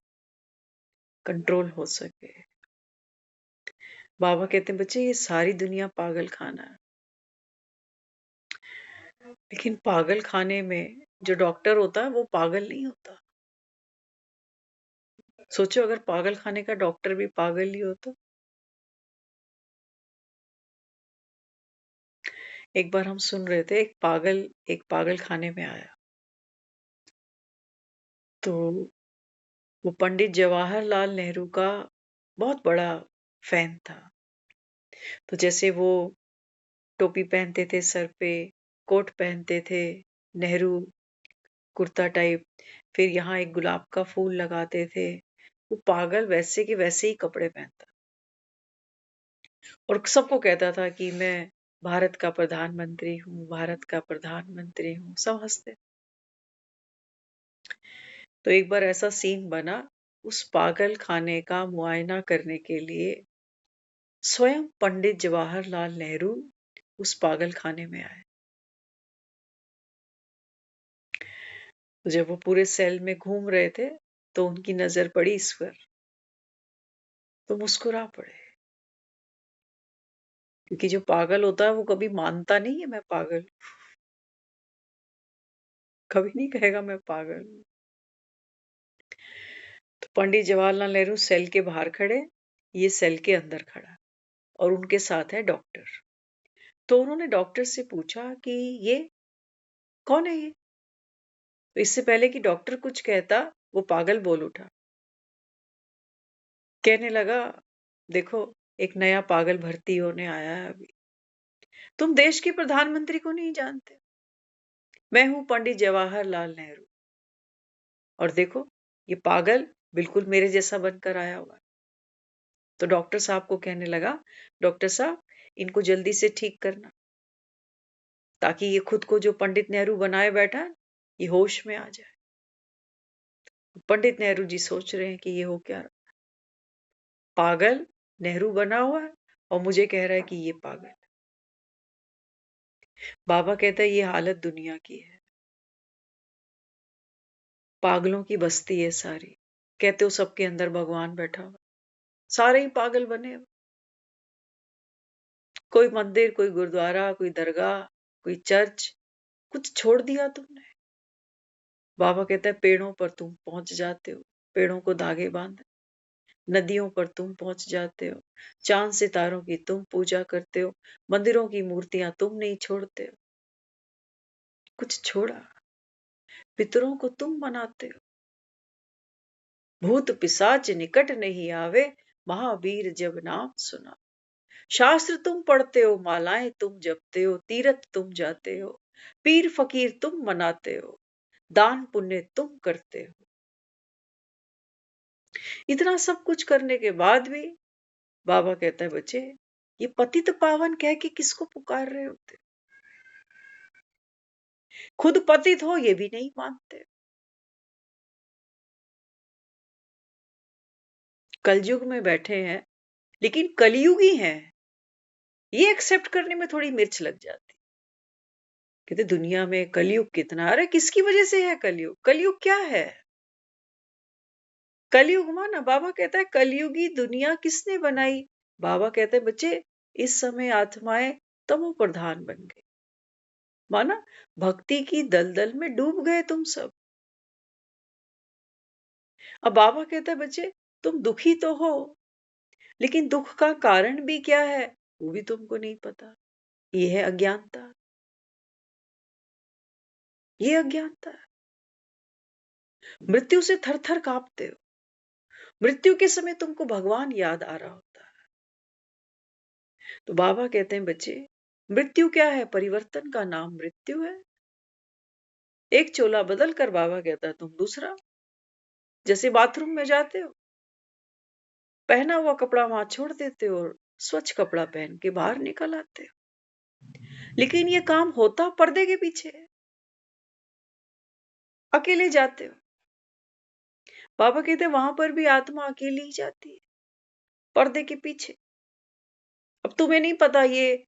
कंट्रोल हो सके। बाबा कहते हैं बच्चे ये सारी दुनिया पागल खाना है, लेकिन पागल खाने में जो डॉक्टर होता है वो पागल नहीं होता। सोचो अगर पागल खाने का डॉक्टर भी पागल ही हो तो। एक बार हम सुन रहे थे, एक पागल खाने में आया, तो वो पंडित जवाहरलाल नेहरू का बहुत बड़ा फैन था। तो जैसे वो टोपी पहनते थे सर पे, कोट पहनते थे, नेहरू कुर्ता टाइप, फिर यहाँ एक गुलाब का फूल लगाते थे, वो पागल वैसे के वैसे ही कपड़े पहनता और सबको कहता था कि मैं भारत का प्रधानमंत्री हूँ, भारत का प्रधानमंत्री हूँ, सब हंसते। तो एक बार ऐसा सीन बना, उस पागल खाने का मुआयना करने के लिए स्वयं पंडित जवाहरलाल नेहरू उस पागल खाने में आए। तो जब वो पूरे सेल में घूम रहे थे तो उनकी नजर पड़ी इस पर, तो मुस्कुरा पड़े, क्योंकि जो पागल होता है वो कभी मानता नहीं है मैं पागल हूं, कभी नहीं कहेगा मैं पागल हूं। तो पंडित जवाहरलाल नेहरू सेल के बाहर खड़े, ये सेल के अंदर खड़ा, और उनके साथ है डॉक्टर। तो उन्होंने डॉक्टर से पूछा कि ये कौन है ये। तो इससे पहले कि डॉक्टर कुछ कहता, वो पागल बोल उठा, कहने लगा देखो एक नया पागल भर्ती होने आया है अभी, तुम देश के प्रधानमंत्री को नहीं जानते, मैं हूं पंडित जवाहरलाल नेहरू, और देखो ये पागल बिल्कुल मेरे जैसा बनकर आया हुआ है। तो डॉक्टर साहब को कहने लगा, डॉक्टर साहब इनको जल्दी से ठीक करना, ताकि ये खुद को जो पंडित नेहरू बनाए बैठा है ये होश में आ जाए। पंडित नेहरू जी सोच रहे हैं कि ये हो क्या रहा, पागल नेहरू बना हुआ है और मुझे कह रहा है कि ये पागल। बाबा कहता है ये हालत दुनिया की है, पागलों की बस्ती है सारी। कहते हो सबके अंदर भगवान बैठा हुआ, सारे ही पागल बने हुए। कोई मंदिर, कोई गुरुद्वारा, कोई दरगाह, कोई चर्च, कुछ छोड़ दिया तुमने। बाबा कहता है पेड़ों पर तुम पहुंच जाते हो, पेड़ों को धागे बांध, नदियों पर तुम पहुंच जाते हो, चांद सितारों की तुम पूजा करते हो, मंदिरों की मूर्तियां तुम नहीं छोड़ते हो। कुछ छोड़ा, पितरों को तुम मनाते हो। भूत पिशाच निकट नहीं आवे, महावीर जब नाम सुना। शास्त्र तुम पढ़ते हो, मालाएं तुम जपते हो, तीर्थ तुम जाते हो, पीर फकीर तुम मनाते हो, दान पुण्य तुम करते हो। इतना सब कुछ करने के बाद भी बाबा कहता है बच्चे, ये पतित पावन कह के किसको पुकार रहे होते? खुद पतित हो ये भी नहीं मानते। कलयुग में बैठे हैं, लेकिन कलयुगी हैं, ये एक्सेप्ट करने में थोड़ी मिर्च लग जाती। कहते दुनिया में कलयुग कितना, अरे किसकी वजह से है कलयुग? कलयुग क्या है? कलयुग माना, बाबा कहता है कलयुगी दुनिया किसने बनाई? बाबा कहते हैं बच्चे, इस समय आत्माएं तमो प्रधान बन गई। माना भक्ति की दलदल में डूब गए तुम सब। अब बाबा कहता है बच्चे, तुम दुखी तो हो, लेकिन दुख का कारण भी क्या है वो भी तुमको नहीं पता। ये है अज्ञानता, ये अज्ञानता है। मृत्यु से थर थर कांपते हो। मृत्यु के समय तुमको भगवान याद आ रहा होता है। तो बाबा कहते हैं बच्चे, मृत्यु क्या है? परिवर्तन का नाम मृत्यु है। एक चोला बदल कर बाबा कहता है तुम दूसरा। जैसे बाथरूम में जाते हो, पहना हुआ कपड़ा वहां छोड़ देते हो और स्वच्छ कपड़ा पहन के बाहर निकल आते हो। लेकिन ये काम होता पर्दे के पीछे है। अकेले जाते हो। बाबा कहते हैं वहां पर भी आत्मा अकेली ही जाती है, पर्दे के पीछे। अब तुम्हें नहीं पता ये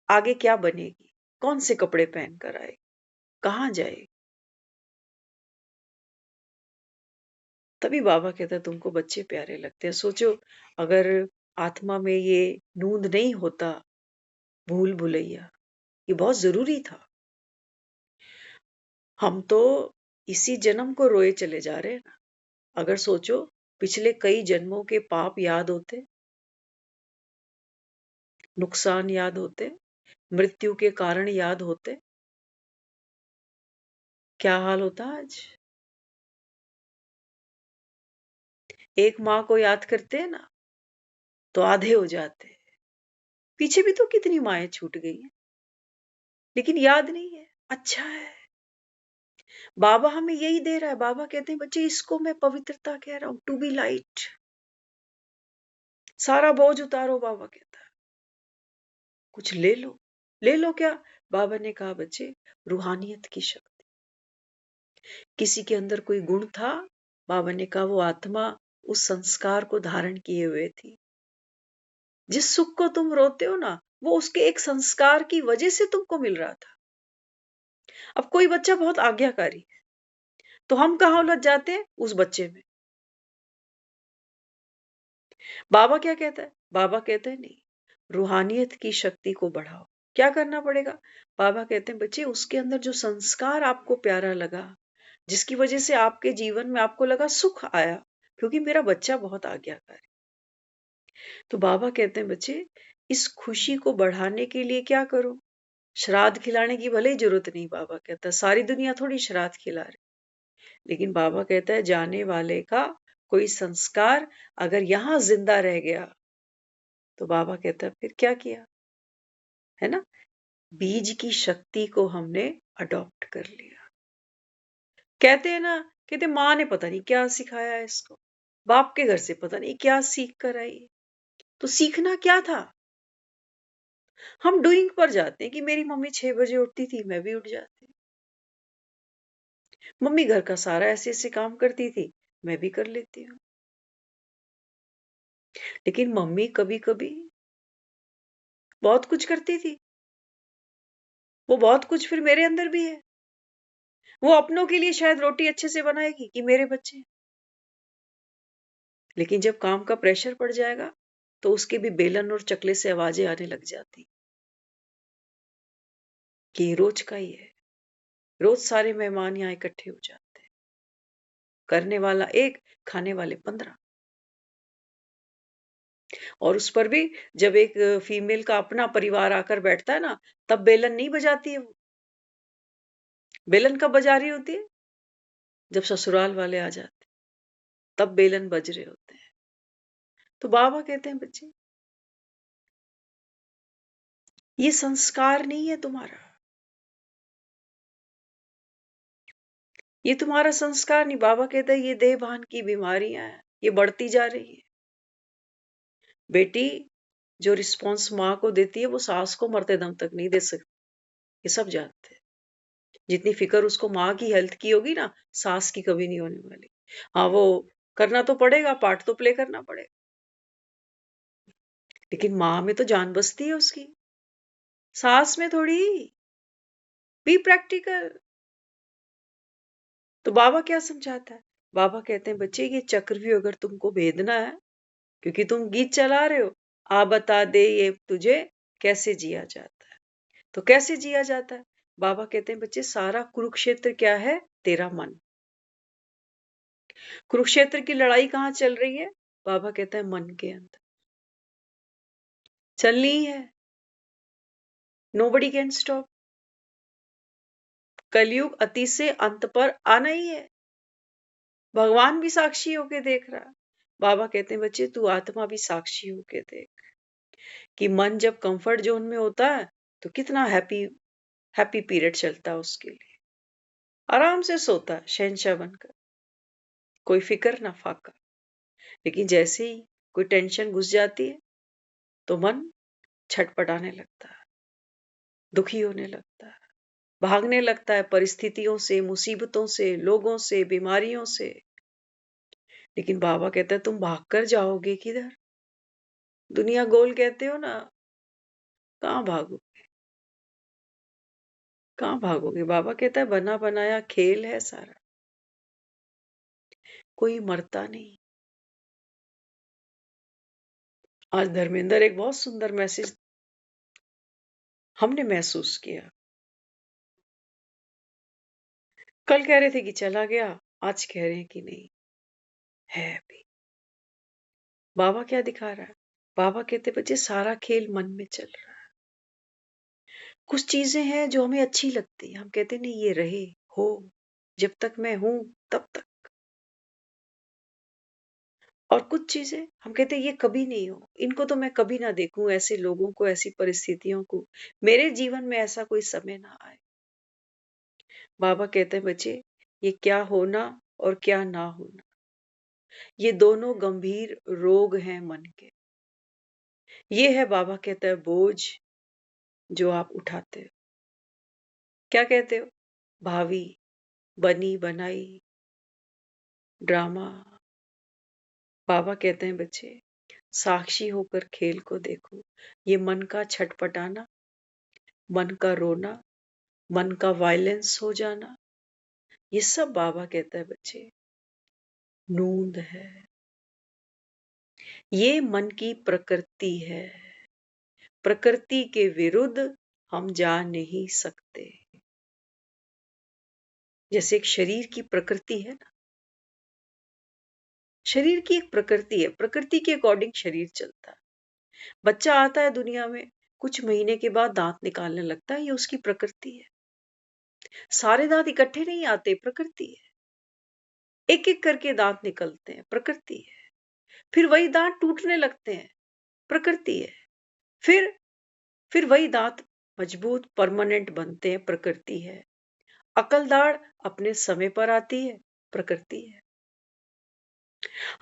आगे क्या बनेगी, कौन से कपड़े पहन कर आएगी, कहां जाएगी। तभी बाबा कहता है तुमको बच्चे प्यारे लगते हैं। सोचो अगर आत्मा में ये नूंद नहीं होता, भूल भुलैया, ये बहुत जरूरी था। हम तो इसी जन्म को रोए चले जा रहे हैं ना। अगर सोचो पिछले कई जन्मों के पाप याद होते, नुकसान याद होते, मृत्यु के कारण याद होते, क्या हाल होता आज। एक माँ को याद करते हैं ना तो आधे हो जाते हैं। पीछे भी तो कितनी माएं छूट गई हैं, लेकिन याद नहीं है। अच्छा है, बाबा हमें यही दे रहा है। बाबा कहते हैं बच्चे, इसको मैं पवित्रता कह रहा हूं, टू बी लाइट। सारा बोझ उतारो, बाबा कहता है। कुछ ले लो। ले लो क्या? बाबा ने कहा बच्चे, रूहानियत की शक्ति। किसी के अंदर कोई गुण था, बाबा ने कहा वो आत्मा उस संस्कार को धारण किए हुए थी। जिस सुख को तुम रोते हो ना, वो उसके एक संस्कार की वजह से तुमको मिल रहा था। अब कोई बच्चा बहुत आज्ञाकारी है, तो हम कहां उलझ जाते हैं? उस बच्चे में। बाबा क्या कहता है? बाबा कहते हैं नहीं, रूहानियत की शक्ति को बढ़ाओ। क्या करना पड़ेगा? बाबा कहते हैं बच्चे, उसके अंदर जो संस्कार आपको प्यारा लगा, जिसकी वजह से आपके जीवन में आपको लगा सुख आया, क्योंकि मेरा बच्चा बहुत आज्ञाकारी। तो बाबा कहते हैं बच्चे, इस खुशी को बढ़ाने के लिए क्या करो? श्राद्ध खिलाने की भले ही जरूरत नहीं। बाबा कहता है सारी दुनिया थोड़ी श्राद्ध खिला रही, लेकिन बाबा कहता है जाने वाले का कोई संस्कार अगर यहां जिंदा रह गया, तो बाबा कहता है फिर क्या किया, है ना। बीज की शक्ति को हमने अडॉप्ट कर लिया। कहते हैं ना, कहते माँ ने पता नहीं क्या सिखाया है इसको, बाप के घर से पता नहीं क्या सीख कर आई। तो सीखना क्या था? हम डूइंग पर जाते हैं कि मेरी मम्मी 6 बजे उठती थी, मैं भी उठ जाती। मम्मी घर का सारा ऐसे ऐसे काम करती थी, मैं भी कर लेती हूँ। लेकिन मम्मी कभी कभी बहुत कुछ करती थी, वो बहुत कुछ फिर मेरे अंदर भी है। वो अपनों के लिए शायद रोटी अच्छे से बनाएगी कि मेरे बच्चे हैं। लेकिन जब काम का प्रेशर पड़ जाएगा तो उसके भी बेलन और चकले से आवाजें आने लग जाती कि ये रोज का ही है। रोज सारे मेहमान यहाँ इकट्ठे हो जाते हैं, करने वाला एक, खाने वाले 15। और उस पर भी जब एक फीमेल का अपना परिवार आकर बैठता है ना, तब बेलन नहीं बजाती है वो। बेलन कब बजा रही होती है? जब ससुराल वाले आ जाते, तब बेलन बज रहे होते हैं। तो बाबा कहते हैं बच्चे, ये संस्कार नहीं है तुम्हारा, ये तुम्हारा संस्कार नहीं। बाबा कहता है ये देह भान की बीमारियां हैं, ये बढ़ती जा रही है। बेटी जो रिस्पॉन्स माँ को देती है वो सास को मरते दम तक नहीं दे सकती, ये सब जानते हैं। जितनी फिक्र उसको माँ की हेल्थ की होगी ना, सास की कभी नहीं होने वाली। हाँ, वो करना तो पड़ेगा, पार्ट तो प्ले करना पड़ेगा, लेकिन माँ में तो जान बसती है उसकी, सास में थोड़ी। Be practical. तो बाबा क्या समझाता है? बाबा कहते हैं बच्चे ये चक्रव्यूह अगर तुमको भेदना है, क्योंकि तुम गीत चला रहे हो, आ बता दे ये तुझे कैसे जिया जाता है। तो कैसे जिया जाता है? बाबा कहते हैं बच्चे सारा कुरुक्षेत्र क्या है? तेरा मन। कुरुक्षेत्र की लड़ाई कहाँ चल रही है? बाबा कहता है मन के अंदर चलनी है। Nobody can stop. कलयुग अति से अंत पर आना ही है। भगवान भी साक्षी होके देख रहा है। बाबा कहते हैं बच्चे तू आत्मा भी साक्षी होके देख कि मन जब कंफर्ट जोन में होता है तो कितना हैप्पी पीरियड चलता है उसके लिए। आराम से सोता है शहंशाह बनकर, कोई फिक्र ना फाका। लेकिन जैसे ही कोई टेंशन घुस जाती है तो मन छटपटाने लगता है, दुखी होने लगता है, भागने लगता है परिस्थितियों से, मुसीबतों से, लोगों से, बीमारियों से। लेकिन बाबा कहता है तुम भागकर जाओगे किधर? दुनिया गोल कहते हो ना, कहाँ भागोगे? कहाँ भागोगे? बाबा कहता है बना बनाया खेल है सारा, कोई मरता नहीं। आज धर्मेंद्र एक बहुत सुंदर मैसेज हमने महसूस किया। कल कह रहे थे कि चला गया, आज कह रहे हैं कि नहीं है अभी। बाबा क्या दिखा रहा है? बाबा कहते बच्चे सारा खेल मन में चल रहा है। कुछ चीजें हैं जो हमें अच्छी लगती है, हम कहते नहीं ये रहे हो, जब तक मैं हूं तब तक। और कुछ चीजें हम कहते हैं ये कभी नहीं हो, इनको तो मैं कभी ना देखूं, ऐसे लोगों को, ऐसी परिस्थितियों को, मेरे जीवन में ऐसा कोई समय ना आए। बाबा कहते हैं बच्चे ये क्या होना और क्या ना होना, ये दोनों गंभीर रोग हैं मन के। ये है बाबा कहता है बोझ जो आप उठाते हो। क्या कहते हो? भावी, बनी बनाई, ड्रामा। बाबा कहते हैं बच्चे साक्षी होकर खेल को देखो। ये मन का छटपटाना, मन का रोना, मन का वायलेंस हो जाना, ये सब बाबा कहता है बच्चे नूंद है। ये मन की प्रकृति है। प्रकृति के विरुद्ध हम जा नहीं सकते। जैसे एक शरीर की प्रकृति है ना, शरीर की एक प्रकृति है, प्रकृति के अकॉर्डिंग शरीर चलता है। बच्चा आता है दुनिया में, कुछ महीने के बाद दांत निकालने लगता है, ये उसकी प्रकृति है। सारे दांत इकट्ठे नहीं आते, प्रकृति है। एक एक करके दांत निकलते हैं, प्रकृति है। फिर वही दांत टूटने लगते हैं, प्रकृति है। फिर वही दांत मजबूत परमानेंट बनते हैं, प्रकृति है। अकल दाढ़ अपने समय पर आती है, प्रकृति है।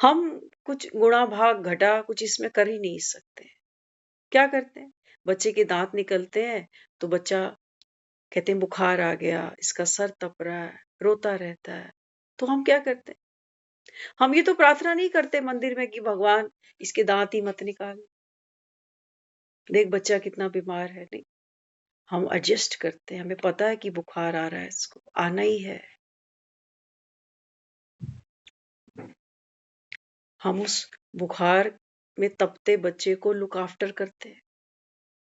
हम कुछ गुणा भाग घटा कुछ इसमें कर ही नहीं सकते। क्या करते हैं? बच्चे के दांत निकलते हैं तो बच्चा कहते हैं बुखार आ गया, इसका सर तप रहा है, रोता रहता है। तो हम क्या करते हैं? हम ये तो प्रार्थना नहीं करते मंदिर में कि भगवान इसके दांत ही मत निकाल, देख बच्चा कितना बीमार है। नहीं, हम एडजस्ट करते हैं, हमें पता है कि बुखार आ रहा है, इसको आना ही है। हम उस बुखार में तपते बच्चे को लुक आफ्टर करते हैं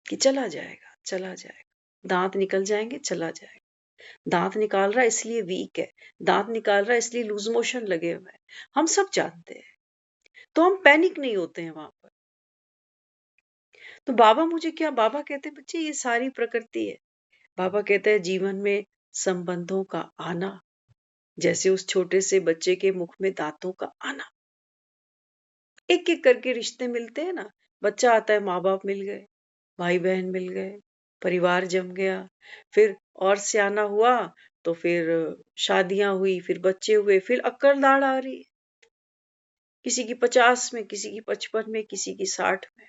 कि चला जाएगा, चला जाएगा, दांत निकल जाएंगे, चला जाएगा। दांत निकाल रहा है इसलिए वीक है, दांत निकाल रहा है इसलिए लूज मोशन लगे हुए हैं, हम सब जानते हैं। तो हम पैनिक नहीं होते हैं वहां पर। तो बाबा मुझे क्या, बाबा कहते हैं बच्चे ये सारी प्रकृति है। बाबा कहते हैं जीवन में संबंधों का आना, जैसे उस छोटे से बच्चे के मुख में दांतों का आना, एक एक करके रिश्ते मिलते हैं ना। बच्चा आता है, माँ बाप मिल गए, भाई बहन मिल गए, परिवार जम गया, फिर और सियाना हुआ तो फिर शादियां हुई, फिर बच्चे हुए, फिर अक्कड़ दाढ़ आ रही है, किसी की 50 में, किसी की 55 में, किसी की 60 में।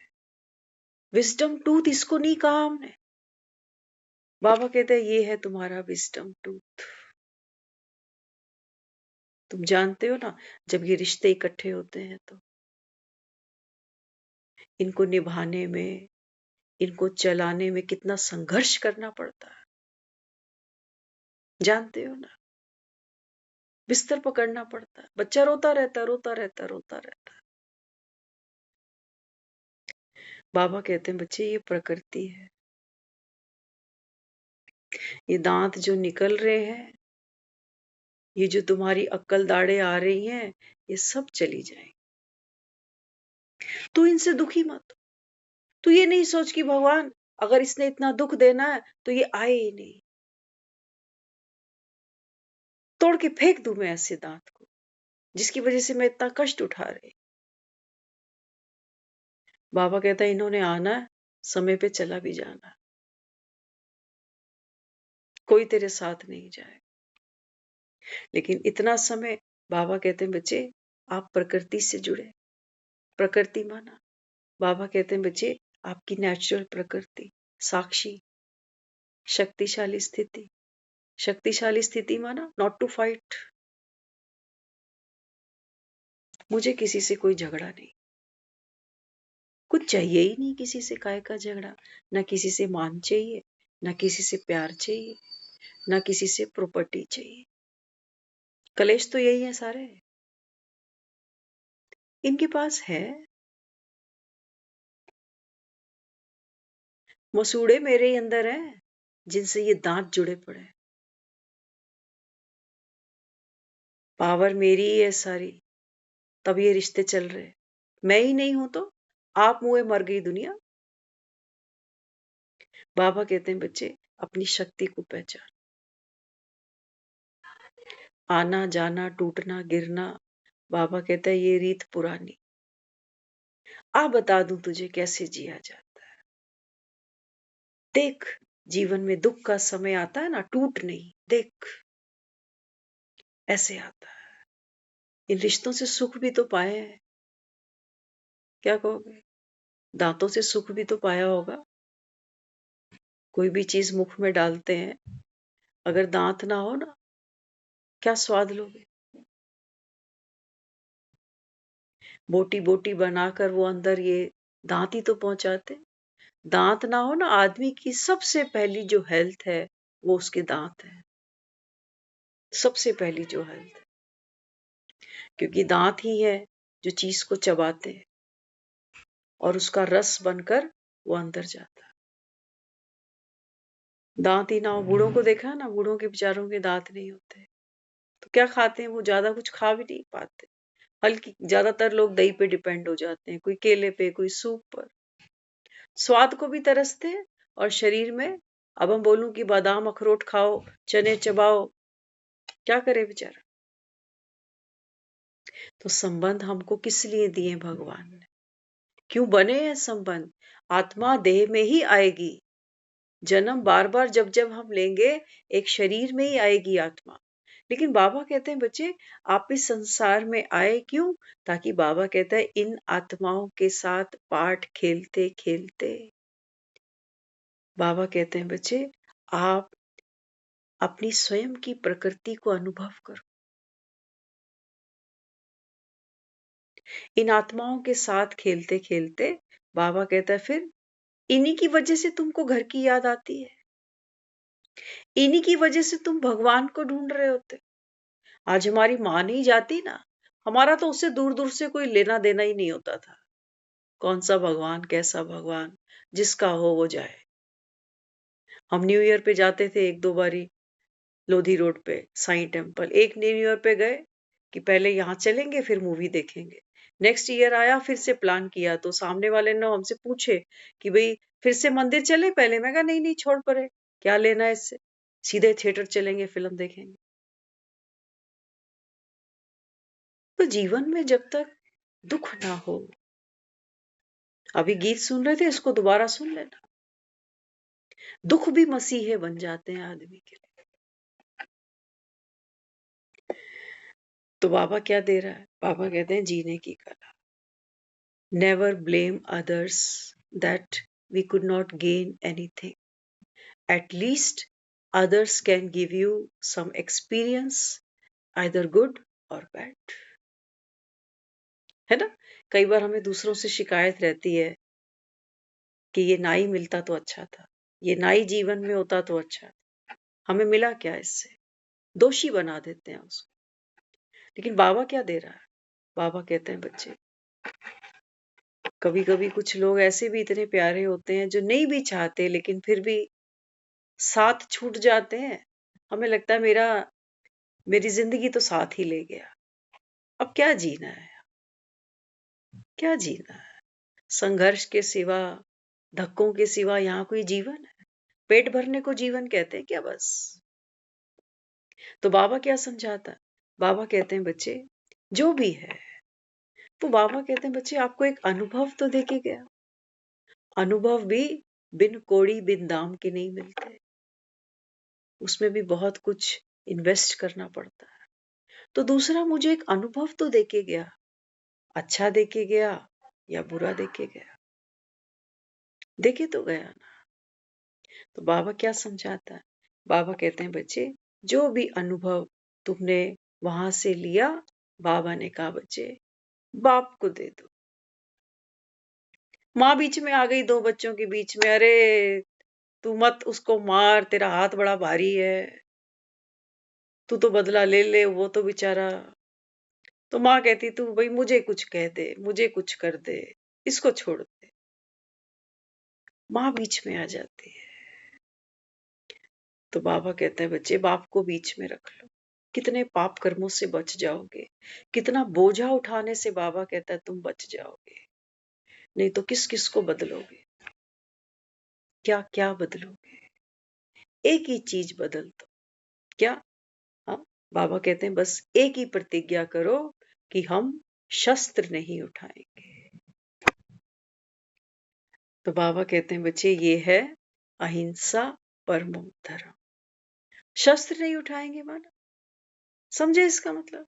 विजडम टूथ इसको नहीं कहा हमने। बाबा कहते हैं ये है तुम्हारा विजडम टूथ। तुम जानते हो ना, जब ये रिश्ते इकट्ठे होते हैं तो इनको निभाने में, इनको चलाने में कितना संघर्ष करना पड़ता है, जानते हो ना। बिस्तर पकड़ना पड़ता है, बच्चा रोता रहता, रोता रहता, रोता रहता। बाबा कहते हैं बच्चे ये प्रकृति है, ये दांत जो निकल रहे हैं, ये जो तुम्हारी अक्कल दाढ़े आ रही हैं, ये सब चली जाएंगी। तू इनसे दुखी मत हो। तू ये नहीं सोच कि भगवान अगर इसने इतना दुख देना है तो ये आए ही नहीं, तोड़ के फेंक दूं मैं ऐसे दांत को जिसकी वजह से मैं इतना कष्ट उठा रही। बाबा कहता है इन्होंने आना है, समय पे चला भी जाना है, कोई तेरे साथ नहीं जाए। लेकिन इतना समय बाबा कहते हैं बच्चे आप प्रकृति से जुड़े, प्रकृति माना, बाबा कहते हैं बच्चे आपकी नेचुरल प्रकृति, साक्षी, शक्तिशाली स्थिति। शक्तिशाली स्थिति माना नॉट टू फाइट। मुझे किसी से कोई झगड़ा नहीं, कुछ चाहिए ही नहीं किसी से, काय का झगड़ा। ना किसी से मान चाहिए, ना किसी से प्यार चाहिए, ना किसी से प्रॉपर्टी चाहिए। कलेश तो यही है सारे, इनके पास है। मसूड़े मेरे ही अंदर हैं जिनसे ये दांत जुड़े पड़े हैं। पावर मेरी ही है सारी, तब ये रिश्ते चल रहे। मैं ही नहीं हूं तो आप मुए मर गई दुनिया। बाबा कहते हैं बच्चे अपनी शक्ति को पहचान। आना जाना, टूटना गिरना, बाबा कहता है ये रीत पुरानी। आ बता दूं तुझे कैसे जिया जाता है। देख, जीवन में दुख का समय आता है ना, टूट नहीं, देख ऐसे आता है। इन रिश्तों से सुख भी तो पाए हैं, क्या कहोगे? दांतों से सुख भी तो पाया होगा। कोई भी चीज मुख में डालते हैं, अगर दांत ना हो ना, क्या स्वाद लोगे? बोटी बोटी बनाकर वो अंदर ये दांत ही तो पहुंचाते। दांत ना हो ना, आदमी की सबसे पहली जो हेल्थ है वो उसके दांत है, सबसे पहली जो हेल्थ है, क्योंकि दांत ही है जो चीज को चबाते हैं और उसका रस बनकर वो अंदर जाता है। दांत ही ना हो, बूढ़ों को देखा है ना, बूढ़ों के बेचारों के दांत नहीं होते तो क्या खाते हैं? वो ज्यादा कुछ खा भी नहीं पाते। हल्की, ज्यादातर लोग दही पे डिपेंड हो जाते हैं, कोई केले पे, कोई सूप पर। स्वाद को भी तरसते हैं और शरीर में, अब हम बोलूं कि बादाम अखरोट खाओ, चने चबाओ, क्या करे बेचारा। तो संबंध हमको किस लिए दिए भगवान ने? क्यों बने हैं संबंध? आत्मा देह में ही आएगी, जन्म बार बार जब जब हम लेंगे एक शरीर में ही आएगी आत्मा। लेकिन बाबा कहते हैं बच्चे आप इस संसार में आए क्यों? ताकि बाबा कहता है इन आत्माओं के साथ पाठ खेलते खेलते, बाबा कहते हैं बच्चे आप अपनी स्वयं की प्रकृति को अनुभव करो। इन आत्माओं के साथ खेलते खेलते बाबा कहता है फिर इन्हीं की वजह से तुमको घर की याद आती है। इन्हीं की वजह से तुम भगवान को ढूंढ रहे होते। आज हमारी माँ नहीं जाती ना, हमारा तो उससे दूर दूर से कोई लेना देना ही नहीं होता था। कौन सा भगवान, कैसा भगवान, जिसका हो वो जाए। हम न्यू ईयर पे जाते थे एक दो बारी लोधी रोड पे साईं टेम्पल। एक न्यू ईयर पे गए कि पहले यहाँ चलेंगे फिर मूवी देखेंगे। नेक्स्ट ईयर आया, फिर से प्लान किया तो सामने वाले ने हमसे पूछे कि भाई फिर से मंदिर चले पहले। मैं कहा नहीं नहीं, छोड़ परे, क्या लेना है इससे, सीधे थिएटर चलेंगे, फिल्म देखेंगे। तो जीवन में जब तक दुख ना हो, अभी गीत सुन रहे थे, इसको दोबारा सुन लेना। दुख भी मसीहे बन जाते हैं आदमी के लिए। तो बाबा क्या दे रहा है? बाबा कहते हैं जीने की कला। Never blame others that we could not gain anything. At least others can give you some experience, either good or bad. है ना? कई बार हमें दूसरों से शिकायत रहती है कि ये ना ही मिलता तो अच्छा था, ये ना ही जीवन में होता तो अच्छा था। हमें मिला क्या इससे? दोषी बना देते हैं उसको। लेकिन बाबा क्या दे रहा है? बाबा कहते हैं बच्चे, कभी कभी कुछ लोग ऐसे भी इतने प्यारे होते हैं जो नहीं भी चाहते लेकिन फिर भी साथ छूट जाते हैं। हमें लगता है मेरी जिंदगी तो साथ ही ले गया। अब क्या जीना है? क्या जीना है? संघर्ष के सिवा, धक्कों के सिवा यहाँ कोई जीवन है? पेट भरने को जीवन कहते हैं क्या बस? तो बाबा क्या समझाता है? बाबा कहते हैं बच्चे, जो भी है तो बाबा कहते हैं बच्चे, आपको एक अनुभव तो देके गया। अनुभव भी बिन कोड़ी बिन दाम के नहीं मिलते, उसमें भी बहुत कुछ इन्वेस्ट करना पड़ता है। तो दूसरा, मुझे एक अनुभव तो देके गया, अच्छा देके गया या बुरा देके गया, देके तो गया ना। तो बाबा क्या समझाता है? बाबा कहते हैं बच्चे, जो भी अनुभव तुमने वहां से लिया, बाबा ने कहा बच्चे बाप को दे दो। माँ बीच में आ गई दो बच्चों के बीच में, अरे तू मत उसको मार, तेरा हाथ बड़ा भारी है, तू तो बदला ले ले, वो तो बेचारा। तो माँ कहती तू भाई मुझे कुछ कह दे, मुझे कुछ कर दे, इसको छोड़ दे। माँ बीच में आ जाती है। तो बाबा कहते हैं बच्चे, बाप को बीच में रख लो, कितने पाप कर्मों से बच जाओगे, कितना बोझा उठाने से बाबा कहता है तुम बच जाओगे। नहीं तो किस किस को बदलोगे, क्या क्या बदलोगे? एक ही चीज बदल दो। क्या? हाँ, बाबा कहते हैं बस एक ही प्रतिज्ञा करो कि हम शस्त्र नहीं उठाएंगे। तो बाबा कहते हैं बच्चे, ये है अहिंसा परमो धर्म। शस्त्र नहीं उठाएंगे माना, समझे इसका मतलब?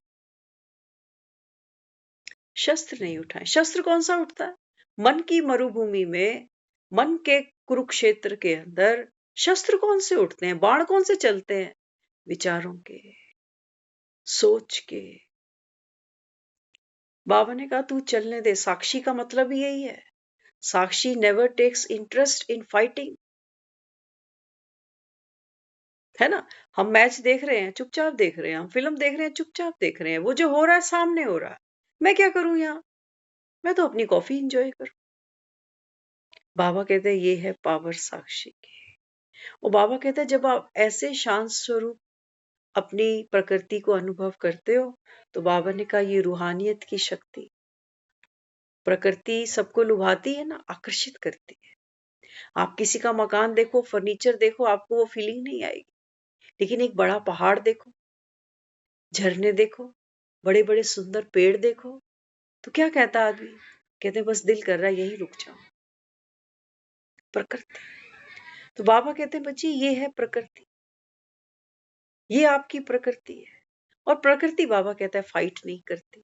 शस्त्र नहीं उठाए। शस्त्र कौन सा उठता है? मन की मरुभूमि में, मन के कुरुक्षेत्र के अंदर शस्त्र कौन से उठते हैं, बाण कौन से चलते हैं? विचारों के, सोच के। बाबा ने कहा तू चलने दे। साक्षी का मतलब ही यही है। Sakshi never takes interest in fighting, है ना? हम मैच देख रहे हैं, चुपचाप देख रहे हैं, हम फिल्म देख रहे हैं, चुपचाप देख रहे हैं, वो जो हो रहा है सामने हो रहा है। मैं क्या करूं यहाँ? मैं तो अपनी कॉफी इंजॉय करूं। बाबा कहते हैं ये है पावर साक्षी की। और बाबा कहते हैं जब आप ऐसे शांत स्वरूप अपनी प्रकृति को अनुभव करते हो, तो बाबा ने कहा ये रूहानियत की शक्ति। प्रकृति सबको लुभाती है ना, आकर्षित करती है। आप किसी का मकान देखो, फर्नीचर देखो, आपको वो फीलिंग नहीं आएगी। लेकिन एक बड़ा पहाड़ देखो, झरने देखो, बड़े बड़े सुंदर पेड़ देखो, तो क्या कहता आदमी? कहते बस दिल कर रहा है यही रुक जाओ। प्रकृति। तो बाबा कहते हैं बच्ची ये है प्रकृति, ये आपकी प्रकृति है। और प्रकृति बाबा कहता है फाइट नहीं करती।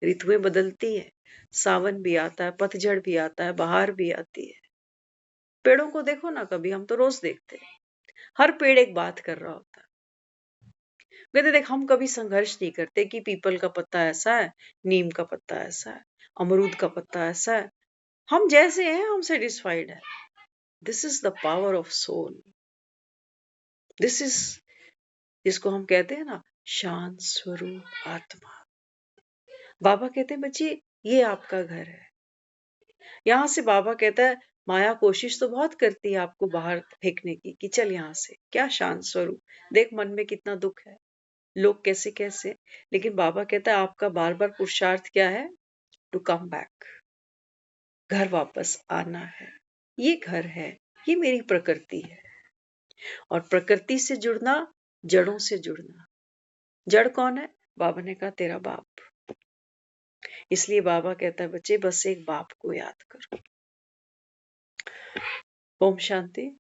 ऋतुएं बदलती है, सावन भी आता है, पतझड़ भी आता है, बहार भी आती है। पेड़ों को देखो ना, कभी हम तो रोज देखते हैं, हर पेड़ एक बात कर रहा होता है। कहते देख, हम कभी संघर्ष नहीं करते कि पीपल का पत्ता ऐसा है, नीम का पत्ता ऐसा है, अमरूद का पत्ता ऐसा है। हम जैसे हैं हम सेटिस्फाइड है। This is the power of soul. This is, जिसको हम कहते हैं ना, शांत स्वरूप आत्मा। बाबा कहते हैं बच्चे ये आपका घर है। यहाँ से बाबा कहता है माया कोशिश तो बहुत करती है आपको बाहर फेंकने की कि चल यहाँ से, क्या शांत स्वरूप, देख मन में कितना दुख है, लोग कैसे कैसे, लेकिन बाबा कहता है आपका बार बार पुरुषार्थ क्या है, टू कम बैक, घर वापस आना है। ये घर है, ये मेरी प्रकृति है। और प्रकृति से जुड़ना, जड़ों से जुड़ना। जड़ कौन है? बाबा ने कहा तेरा बाप। इसलिए बाबा कहता है बच्चे बस एक बाप को याद करो। ओम शांति।